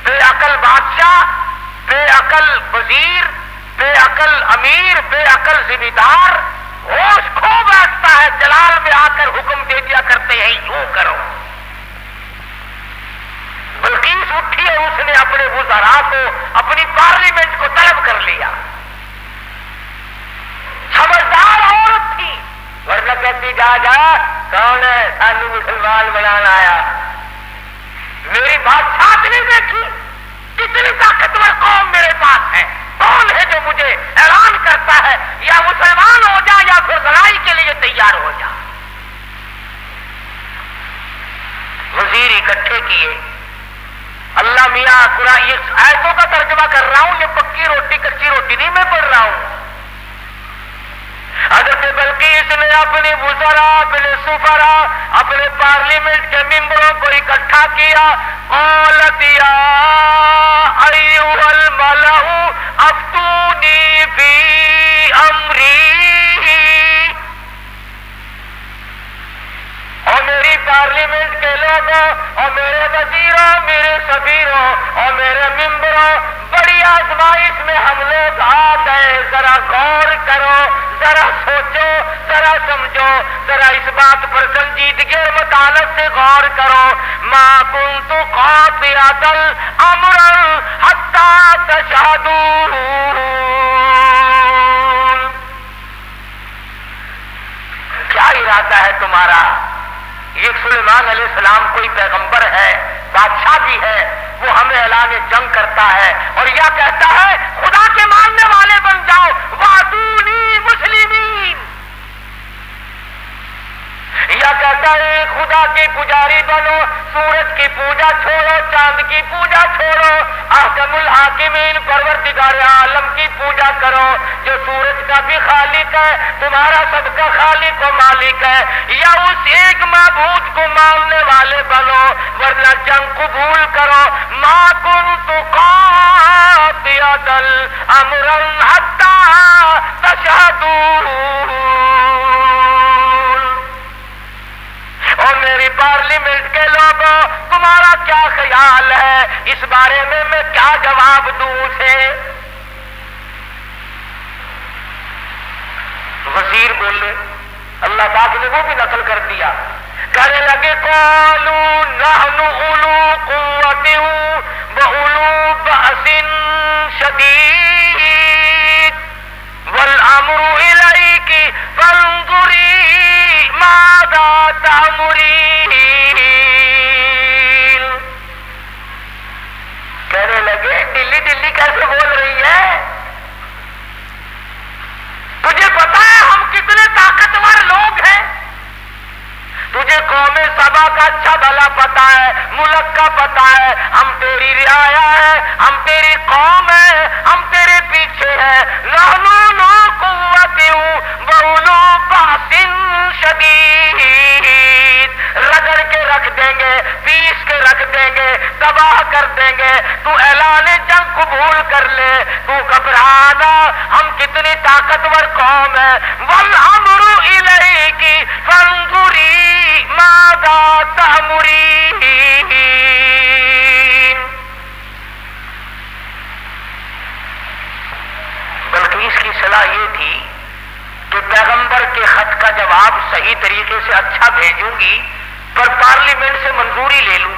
بے عقل بادشاہ، بے عقل وزیر، بے عقل امیر، بے عقل ذمہ دار ہوش کھو بیٹھتا ہے، جلال میں آ کر حکم دے دیا کرتے ہیں یوں کرو. بلقیس اٹھی اور اس نے اپنے وزراء کو، اپنی پارلیمنٹ کو طلب کر لیا. سمجھدار عورت تھی، ورنہ کہتی جا جا کون ہے سانو مسلمان بنانا آیا. میری بادشاہت نہیں دیکھی، کتنی طاقتور قوم میرے پاس ہے. کون ہے جو مجھے اعلان کرتا ہے یا مسلمان ہو جا یا پھر لڑائی کے لیے تیار ہو جا. وزیر اکٹھے کیے. اللہ میاں قرآن یہ آیتوں کا ترجمہ کر رہا ہوں، یہ پکی روٹی کچی روٹی نہیں میں پڑھ رہا ہوں. حضرت بلقیس نے اپنی وزراء، اپنے سفراء، اپنے پارلیمنٹ کے ممبروں کو اکٹھا کیا. قالت یا ایھا الملأ افتونی فی امری، اور میری پارلیمنٹ کے لوگوں اور میرے وزیروں، میرے سفیروں اور میرے ممبروں، بڑی آزمائش میں ہم لوگ آ گئے. ذرا غور کرو، ذرا سوچو، ذرا سمجھو، ذرا اس بات پر سنجیدگی اور متانت سے غور کرو. ما کنت قاطعۃ امرا حتی تشہدون. کیا ارادہ ہے تمہارا؟ یہ سلیمان علیہ السلام کوئی پیغمبر ہے، بادشاہ بھی ہے، وہ ہمیں اعلان جنگ کرتا ہے اور یا کہتا ہے خدا کے ماننے والے بن جاؤ، وادونی مسلمین، یا کہتا ہے خدا کے پجاری بنو، سورج کی پوجا چھوڑو، چاند کی پوجا چھوڑو، احکم الحاکمین پروردگار عالم کی کا بھی خالق ہے، تمہارا سب کا خالق و مالک ہے، یا اس ایک معبود کو ماننے والے بنو ورنہ جنگ قبول کرو۔ ما کنت قاطعۃ امرا حتی تشہدون۔ اور میری پارلیمنٹ کے لوگوں تمہارا کیا خیال ہے اس بارے میں کیا جواب دوں اسے؟ وزیر بولے، اللہ پاک نے وہ بھی نقل کر دیا، کہنے لگے قالوا نحن اولو قوت واولو بأس شدید والامر الیک فانظری ماذا تأمرین۔ کہنے لگے ڈلی ڈلی کیسے بول رہی ہے؟ تجھے پتا ہے ہم کتنے طاقتور لوگ ہیں؟ تجھے قوم سبا کا اچھا بھلا پتا ہے، ملک کا پتا ہے، ہم تیری رعایا ہے، ہم تیری قوم ہے، ہم تیرے پیچھے ہیں۔ نحن اولو قوت واولو بأس شدید، رگڑ کے رکھ دیں گے، پیس کے رکھ دیں گے، تباہ کر دیں گے، تو اعلان جنگ قبول کر لے، تو گھبرانا، ہم کتنی طاقتور قوم ہے۔ والامر الیک فانظری ماذا تأمرین۔ بلقیس کی صلاح یہ تھی کہ پیغمبر کے خط کا جواب صحیح طریقے سے اچھا بھیجوں گی، پر پارلیمنٹ سے منظوری لے لوں،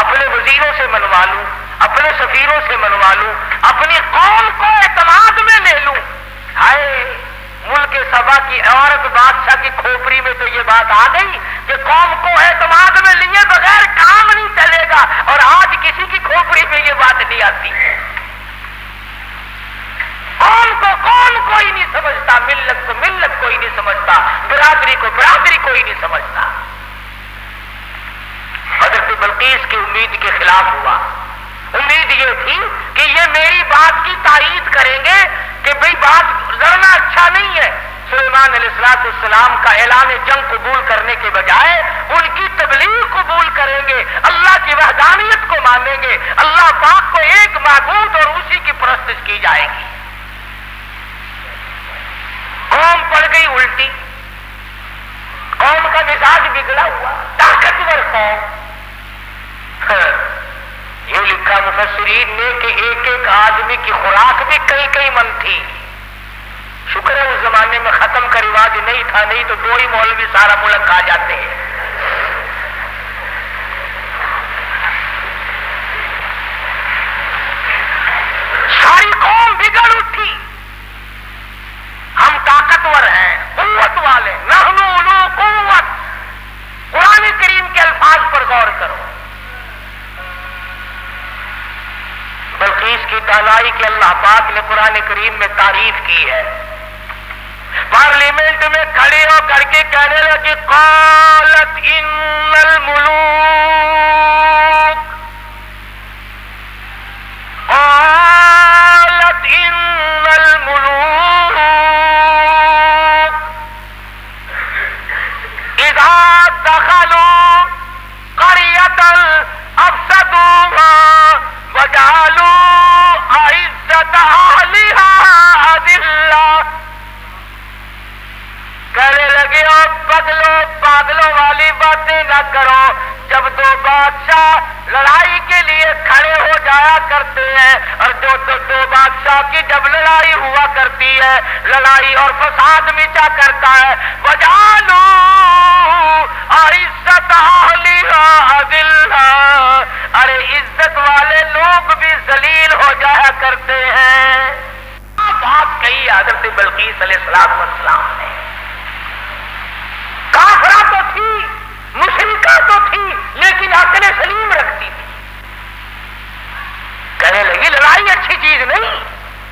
اپنے وزیروں سے منوا لوں، اپنے سفیروں سے منوا لوں، اپنی قوم کو اعتماد میں لے لوں۔ ہائے، ملک سبا کی عورت بادشاہ کی کھوپڑی میں تو یہ بات آ گئی کہ قوم کو اعتماد میں لیے بغیر کام نہیں چلے گا، اور آج کسی کی کھوپڑی میں یہ بات نہیں آتی۔ قوم کو قوم کوئی نہیں سمجھتا، ملت کو ملت کوئی نہیں سمجھتا، برادری کو برادری کوئی نہیں سمجھتا۔ حضرت بلقیس کی امید کے خلاف ہوا۔ امید یہ تھی کہ یہ میری بات کی تائید کریں گے کہ بھئی بات لڑنا اچھا نہیں ہے۔ سلیمان علیہ السلام کا اعلان جنگ قبول کرنے کے بجائے ان کی تبلیغ قبول کریں گے، اللہ کی وحدانیت کو مانیں گے، اللہ پاک کو ایک معبود اور اسی کی پرستش کی جائے گی۔ قوم پڑ گئی الٹی، قوم کا مزاج بگڑا ہوا، طاقتور قوم۔ یہ لکھا مفسرین نے کہ ایک ایک آدمی کی خوراک بھی کئی کئی من تھی۔ شکر ہے اس زمانے میں ختم کا رواج نہیں تھا، نہیں تو دو ہی مولوی سارا ملک کھا جاتے ہیں۔ ساری قوم بگڑ اٹھی، ہم طاقتور ہیں، قوت والے، نحن اولو قوت۔ قرآن کریم کے الفاظ پر غور کرو۔ بلقیس کی دانائی کے اللہ پاک نے قرآن کریم میں تعریف کی ہے۔ پارلیمنٹ میں کھڑے ہو کر کے کہنے لگے قالت ان الملوک، قالت ان الملوک اذا دخلوا قرية افسدوها وجعلوا عزت اہلها اذلہ۔ کہنے لگے اور بدلو پاگلوں والی باتیں نہ کرو، جب دو بادشاہ لڑائی کے لیے کھڑے ہو جایا کرتے ہیں، اور جو دو بادشاہ کی جب لڑائی ہوا کرتی ہے، لڑائی اور فساد مچا کرتا ہے، وجعلوا عزت اہلها اذلہ، ارے عزت والے لوگ بھی ذلیل ہو جایا کرتے ہیں۔ بات کہی حضرت بلقیس علیہ السلام نے۔ کافرہ تو تھی، مشرکہ تو تھی، لیکن عقل سلیم رکھتی تھی۔ کہنے لگی لڑائی اچھی چیز نہیں،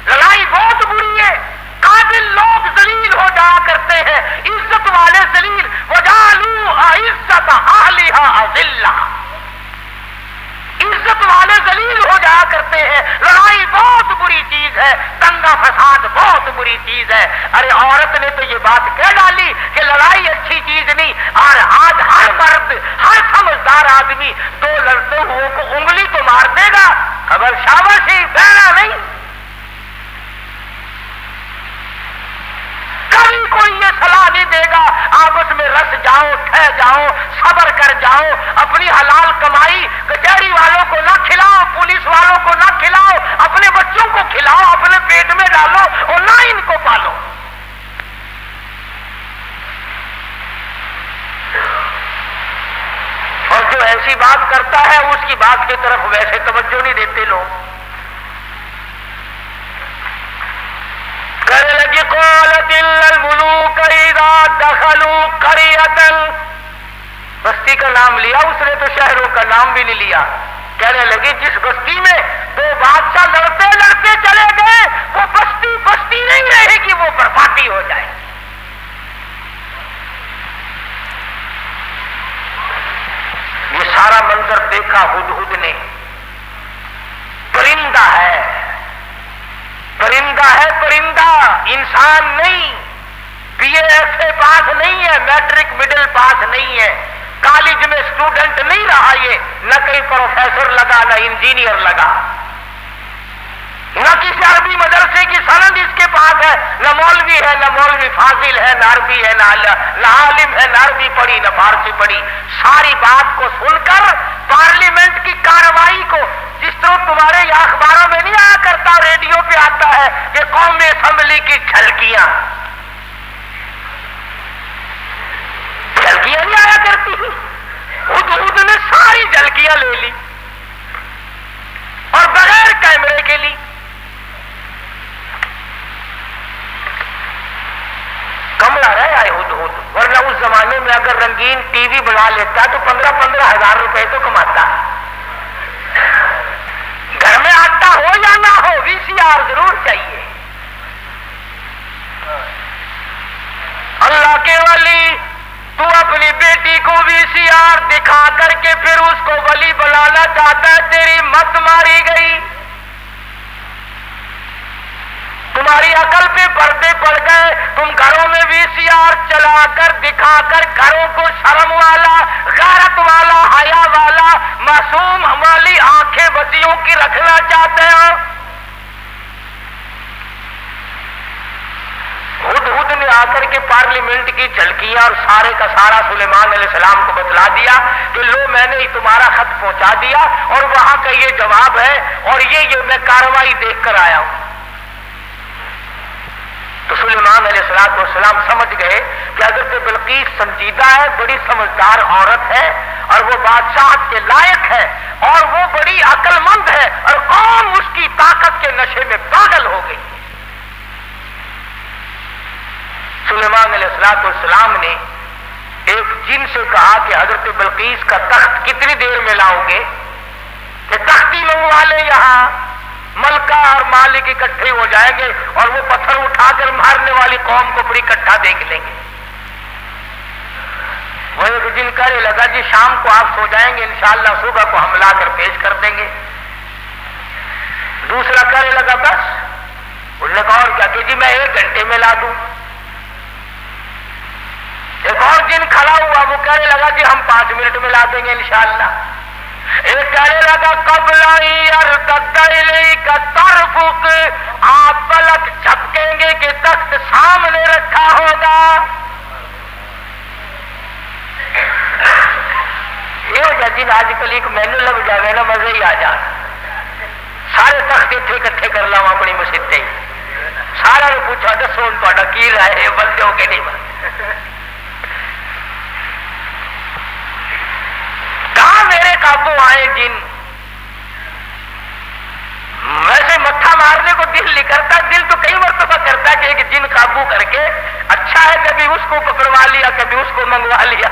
لڑائی بہت بری ہے، قابل لوگ ذلیل ہو جایا کرتے ہیں، عزت والے ذلیل، وجعلوا عزت اہلها اذلہ، عزت والے ذلیل ہو جایا لڑا کرتے ہیں. لڑائی بہت بری چیز ہے, دنگا فساد بہت بری چیز ہے. ارے عورت نے تو یہ بات کہہ ڈالی کہ لڑائی اچھی چیز نہیں. اور آج ہر مرد, ہر سمجھدار آدمی دو لڑتے ہوئے کو انگلی تو مار دے گا, خبر شاباشی بہنا نہیں. کبھی کوئی یہ صلاح نہیں دے گا آپس میں رس جاؤ, ٹھہ جاؤ, صبر کر جاؤ, اپنی حلال کمائی کچہری والوں کو نہ کھلاؤ, پولیس والوں کو نہ کھلاؤ, اپنے بچوں کو کھلاؤ, اپنے پیٹ میں ڈالو اور نہ ان کو پالو. اور جو ایسی بات کرتا ہے اس کی بات کی طرف ویسے توجہ نہیں دیتے لوگ. کہنے لگی قالت الملوک اذا دخلوا قریۃ, بستی کا نام لیا اس نے تو شہروں کا نام بھی نہیں لیا. کہنے لگی جس بستی میں دو بادشاہ لڑتے لڑتے چلے گئے وہ بستی بستی نہیں رہے گی, وہ بربادی ہو جائے. یہ سارا منظر دیکھا ہدہد نے. پرندہ ہے, پرندہ ہے, پرندہ, انسان نہیں. بی اے ایف اے پاس نہیں ہے, میٹرک مڈل پاس نہیں ہے, کالج میں اسٹوڈنٹ نہیں رہا, یہ نہ کہیں پروفیسر لگا نہ انجینئر لگا, نہ کسی عربی مدرسے کی سند اس کے پاس ہے, نہ مولوی ہے, نہ مولوی فاضل ہے, نہ عربی ہے, نہ عالم ہے, نہ عربی پڑھی نہ فارسی پڑھی. ساری بات کو سن کر پارلیمنٹ کی کارروائی کو, جس طرح تمہارے یا اخباروں میں نہیں آیا کرتا, ریڈیو پہ آتا ہے کہ قومی اسمبلی کی جھلکیاں, جھلکیاں نہیں آیا کرتی, ہدہد نے ساری جھلکیاں لے لی اور بغیر کیمرے کے لی. کملا رہ آئے ہدہد, ورنہ اس زمانے میں اگر رنگین ٹی وی بنا لیتا تو 15,000 روپے تو کماتا. گھر میں آتا ہو یا نہ ہو وی سی آر ضرور چاہیے. اللہ کے ولی, تو اپنی بیٹی کو وی سی آر دکھا کر کے پھر اس کو ولی بنانا چاہتا ہے, تیری مت ماری گئی. تمہاری عقل پہ پردے پڑ گئے, تم گھروں میں وی سی آر چلا کر دکھا کر گھروں کو شرم والا, غیرت والا, حیا والا, معصوم والی آنکھیں بچیوں کی رکھنا چاہتے ہو. ہدہد نے آ کر کے پارلیمنٹ کی جھلکیاں اور سارے کا سارا سلیمان علیہ السلام کو بتلا دیا کہ لو میں نے تمہارا خط پہنچا دیا اور وہاں کا یہ جواب ہے اور یہ میں کارروائی دیکھ کر آیا ہوں. تو سلیمان علیہ السلام سمجھ گئے کہ حضرت بلقیس سنجیدہ ہے, بڑی سمجھدار عورت ہے اور وہ بادشاہت کے لائق ہے اور وہ بڑی عقل مند ہے اور قوم اس کی طاقت کے نشے میں پاگل ہو گئی. سلیمان علیہ السلام نے ایک جن سے کہا کہ حضرت بلقیس کا تخت کتنی دیر میں لاؤ گے, کہ تختی منگوا لے, یہاں ملکہ اور مالک اکٹھے ہو جائیں گے اور وہ پتھر اٹھا کر مارنے والی قوم کو پوری اکٹھا دیکھ لیں گے. وہ ایک دن کہنے لگا جی شام کو آپ سو جائیں گے, انشاءاللہ صبح کو ہم لا کر پیش کر دیں گے. دوسرا کہنے لگا بس. انہوں نے کہا اور کیا کہ جی میں 1 گھنٹے میں لا دوں. ایک اور جن کھڑا ہوا وہ کہنے لگا جی ہم 5 منٹ میں لا دیں گے انشاءاللہ. ایک کہنے لگا قبل ارتد الیک طرفک, آپ پلک جھپکیں گے کہ تخت سامنے رکھا ہوگا. یہ ہو جائے جن آج کل ایک مینو لگ جائے نا مزے ہی آ جانا. سارے تخت اتنے اکٹھے کر لاؤ اپنی مسجد ہی, سارا نے پوچھا دسو ہوں تا کی رائے, بندے ہو کے نہیں بنتے. کہاں میرے قابو آئے جن. ویسے متھا مارنے کو دل نہیں کرتا, دل تو کئی مرتبہ کرتا ہے کہ ایک جن قابو کر کے اچھا ہے, کبھی اس کو پکڑوا لیا کبھی اس کو منگوا لیا.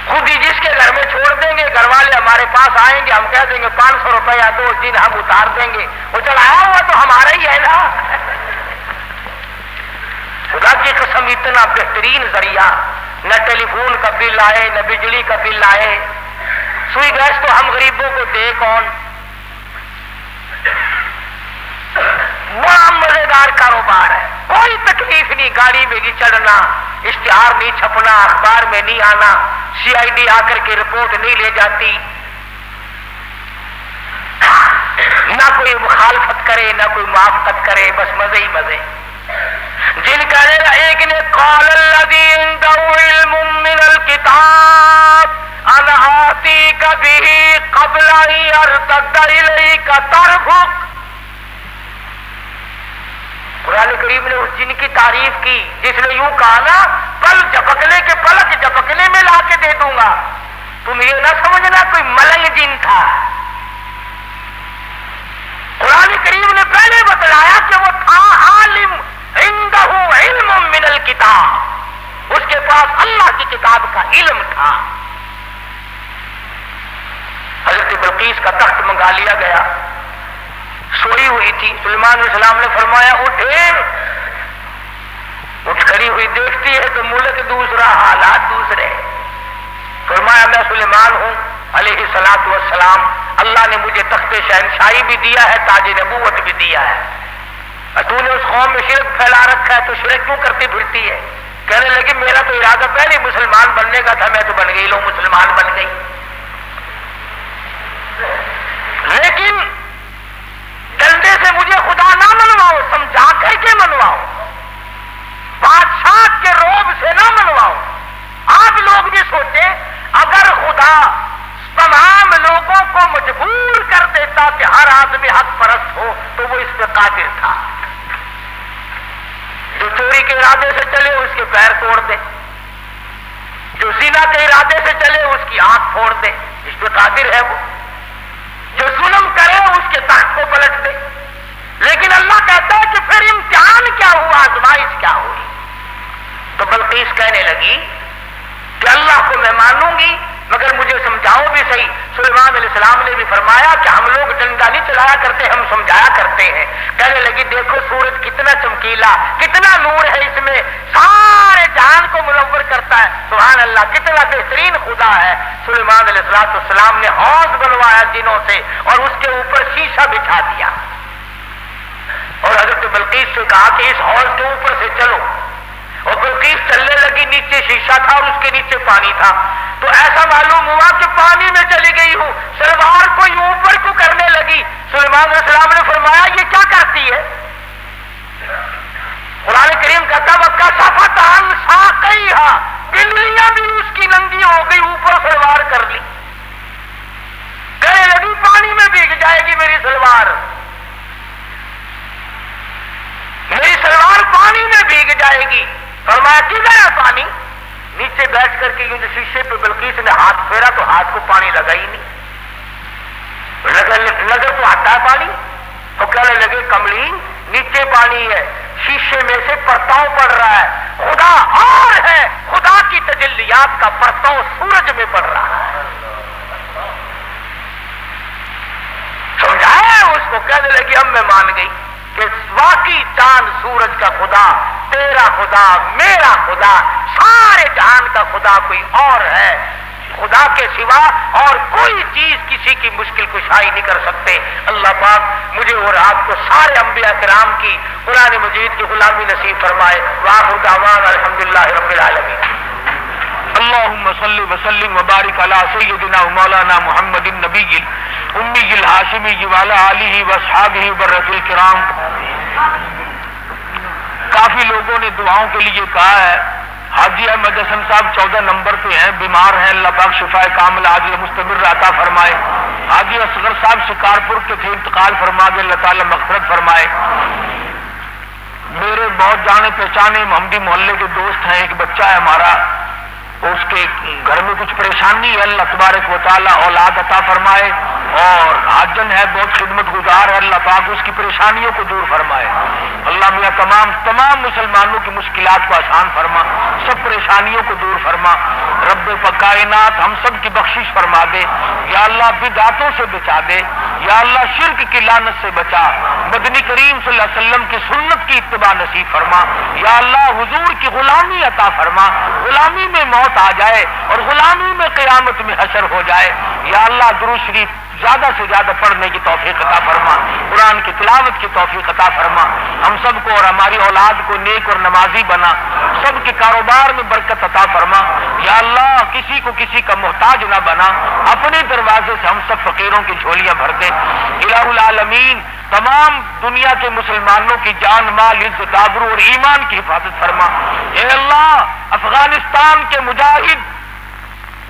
خود ہی جس کے گھر میں چھوڑ دیں گے گھر والے ہمارے پاس آئیں گے, ہم کہہ دیں گے 500 روپے یا 2 دن ہم اتار دیں گے, وہ چڑھایا ہوا تو ہمارا ہی ہے نا. خدا کی قسم اتنا بہترین ذریعہ, نہ ٹیلی فون کا بل آئے نہ بجلی کا بل آئے, سوئی گیس تو ہم غریبوں کو دے کون؟ بڑا مزیدار کاروبار ہے، کوئی تکلیف نہیں، گاڑی میں نہیں چڑھنا، اشتہار نہیں چھپنا، اخبار میں نہیں آنا، CID آ کر کے رپورٹ نہیں لے جاتی، نہ کوئی مخالفت کرے نہ کوئی موافقت کرے، بس مزے ہی مزے۔ جن کا ایک نے قال الذی عنده علم من الکتاب انا آتیک به قبل ان یرتد الیک طرفک۔ قرآن کریم نے اس جن کی تعریف کی جس نے یوں کہا نا پلک جھپکنے میں لا کے دے دوں گا۔ تم یہ نہ سمجھنا کوئی ملنگ جن تھا، قرآن کریم نے پہلے بتلایا کہ وہ تھا عالم، عنده علم من الکتاب، اس کے پاس اللہ کی کتاب کا علم تھا۔ حضرت بلقیس کا تخت منگا لیا گیا، سوئی ہوئی تھی، سلیمان علیہ السلام نے فرمایا اٹھے، اٹھ کھڑی ہوئی دیکھتی ہے تو ملک دوسرا حالات دوسرے۔ فرمایا میں سلیمان ہوں علیہ الصلوۃ والسلام، اللہ نے مجھے تخت شہنشاہی بھی دیا ہے، تاج نبوت بھی دیا ہے، تو نے اس قوم میں شرک پھیلا رکھا ہے، تو شرک کیوں کرتی پھرتی ہے؟ کہنے لگی میرا تو ارادہ پہلے مسلمان بننے کا تھا، میں تو بن گئی، لو مسلمان بن گئی، لیکن ڈنڈے سے مجھے خدا نہ منواؤ، سمجھا کر کے منواؤ، بادشاہ کے روب سے نہ منواؤ۔ آپ لوگ بھی سوچیں اگر خدا تمام لوگوں کو مجبور کر دیتا کہ ہر آدمی حق پرست ہو تو وہ اس پہ قادر تھا۔ جو چوری کے ارادے سے چلے اس کے پیر توڑ دے، جو زنا کے ارادے سے چلے اس کی آنکھ پھوڑ دے، اس پہ قادر ہے وہ۔ جو ظلم کرے اس کے تخت کو پلٹ دے، لیکن اللہ کہتا ہے کہ پھر امتحان کیا ہوا، آزمائش کیا ہوئی؟ تو بلقیس کہنے لگی کہ اللہ کو میں مانوں گی مگر مجھے سمجھاؤ بھی صحیح۔ سلیمان علیہ السلام نے بھی فرمایا کہ ہم لوگ ڈنڈا نہیں چلایا کرتے، ہم سمجھایا کرتے ہیں۔ کہنے لگی دیکھو سورج کتنا چمکیلا، کتنا نور ہے اس میں، سارے جہان کو منور کرتا ہے، سبحان اللہ کتنا بہترین خدا ہے۔ سلیمان علیہ السلام نے حوض بنوایا جنوں سے اور اس کے اوپر شیشہ بچھا دیا اور حضرت بلقیس سے کہا کہ اس حوض کے اوپر سے چلو، اور بلقیس چلنے لگی، نیچے شیشہ تھا اور اس کے نیچے پانی تھا، تو ایسا معلوم ہوا کہ پانی میں چلی گئی ہوں، سلوار کو یوں اوپر کو کرنے لگی۔ سلیمان علیہ السلام نے فرمایا یہ کیا کرتی ہے؟ قرآن کریم کہتا وَكَشَفَتْ عَنْ سَاقَيْهَا، بندلیاں بھی اس کی ننگی ہو گئی، اوپر سلوار کر لی، کہنے لگی پانی میں بھیگ جائے گی میری سلوار، میری سلوار پانی میں بھیگ جائے گی۔ فرمایا کدھر ہے پانی؟ نیچے بیٹھ کر کے شیشے پہ بلقیس نے ہاتھ پھیرا تو ہاتھ کو پانی لگا ہی نہیں، نظر تو آتا ہے پانی، تو کہنے لگے کملی نیچے پانی ہے، شیشے میں سے پرتاؤ پڑ رہا ہے، خدا اور ہے، خدا کی تجلیات کا پرتاؤ سورج میں پڑ رہا ہے۔ سمجھایا اس کو، کہنے لگی اب میں مان گئی کہ واقعی چاند سورج کا خدا، تیرا خدا، میرا خدا، سارے جہان کا خدا کوئی اور ہے، خدا کے سوا اور کوئی چیز کسی کی مشکل کشائی نہیں کر سکتے۔ اللہ پاک مجھے اور آپ کو سارے انبیاء کرام کی قرآن مجید کی غلامی نصیب فرمائے۔ وآخر دعوانا الحمدللہ رب العالمین۔ اللهم صل وسلم وبارك على سيدنا ومولانا محمد النبي الأمي الهاشمي وعلى آله وأصحابه برة الكرام۔ کافی لوگوں نے دعاؤں کے لیے کہا ہے، حاجی احمد حسن صاحب 14 نمبر پہ ہیں، بیمار ہیں، اللہ پاک شفا کامل عاجل مستمر عطا فرمائے۔ حاجی اصغر صاحب شکارپور کے تھے، انتقال فرما کے اللہ تعالی مغفرت فرمائے۔ میرے بہت جانے پہچانے محمدی محلے کے دوست ہیں، ایک بچہ ہے ہمارا، اس کے گھر میں کچھ پریشانی ہے، اللہ تبارک و تعالی اولاد عطا فرمائے، اور حاجن ہے، بہت خدمت گزار گزار ہے، اللہ پاک اس کی پریشانیوں کو دور فرمائے۔ اللہ میاں تمام مسلمانوں کی مشکلات کو آسان فرما، سب پریشانیوں کو دور فرما۔ رب کائنات ہم سب کی بخشش فرما دے، یا اللہ بدعتوں سے بچا دے، یا اللہ شرک کی لعنت سے بچا، مدنی کریم صلی اللہ علیہ وسلم کی سنت کی اتباع نصیب فرما، یا اللہ حضور کی غلامی عطا فرما، غلامی میں موت آ جائے اور غلامی میں قیامت میں حشر ہو جائے۔ یا اللہ درود شریف زیادہ سے زیادہ پڑھنے کی توفیق عطا فرما، قرآن کی تلاوت کی توفیق عطا فرما، ہم سب کو اور ہماری اولاد کو نیک اور نمازی بنا، سب کے کاروبار میں برکت عطا فرما۔ یا اللہ کسی کو کسی کا محتاج نہ بنا، اپنے دروازے سے ہم سب فقیروں کی جھولیاں بھر دے۔ الہ العالمین تمام دنیا کے مسلمانوں کی جان مال عزت آبرو اور ایمان کی حفاظت فرما۔ اے اللہ افغانستان کے مجاہد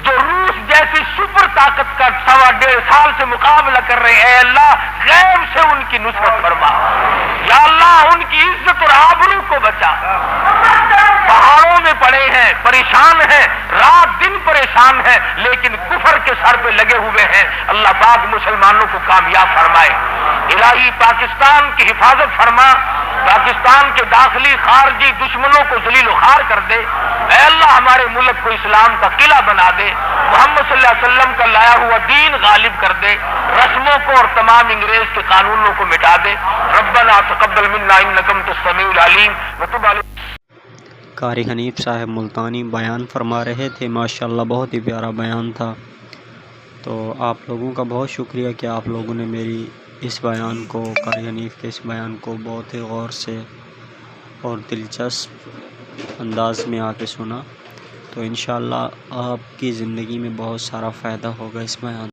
جو روس جیسی سپر طاقت کا 1.5 سال سے مقابلہ کر رہے ہیں، اے اللہ غیب سے ان کی نصرت فرما، یا اللہ ان کی عزت اور آبرو کو بچا۔ پہاڑوں میں پڑے ہیں، پریشان ہیں، رات دن پریشان ہیں، لیکن کفر کے سر پہ لگے ہوئے ہیں، اللہ پاک مسلمانوں کو کامیاب فرمائے۔ الہی پاکستان کی حفاظت فرما، پاکستان کے داخلی خارجی دشمنوں کو ذلیل و خوار کر دے۔ اے اللہ ہمارے ملک کو اسلام کا قلعہ بنا دے، محمد صلی اللہ علیہ وسلم کا لایا ہوا دین غالب کر دے، رسموں کو اور تمام انگریز کے قانونوں کو مٹا دے۔ ربنا تقبل منا انک انت السمیع العلیم وتب علینا۔ قاری حنیف صاحب ملتانی بیان فرما رہے تھے، ماشاءاللہ بہت ہی پیارا بیان تھا۔ تو آپ لوگوں کا بہت شکریہ کہ آپ لوگوں نے میری اس بیان کو، قاری حنیف کے اس بیان کو بہت ہی غور سے اور دلچسپ انداز میں آ کے سنا۔ تو انشاءاللہ آپ کی زندگی میں بہت سارا فائدہ ہوگا اس بیان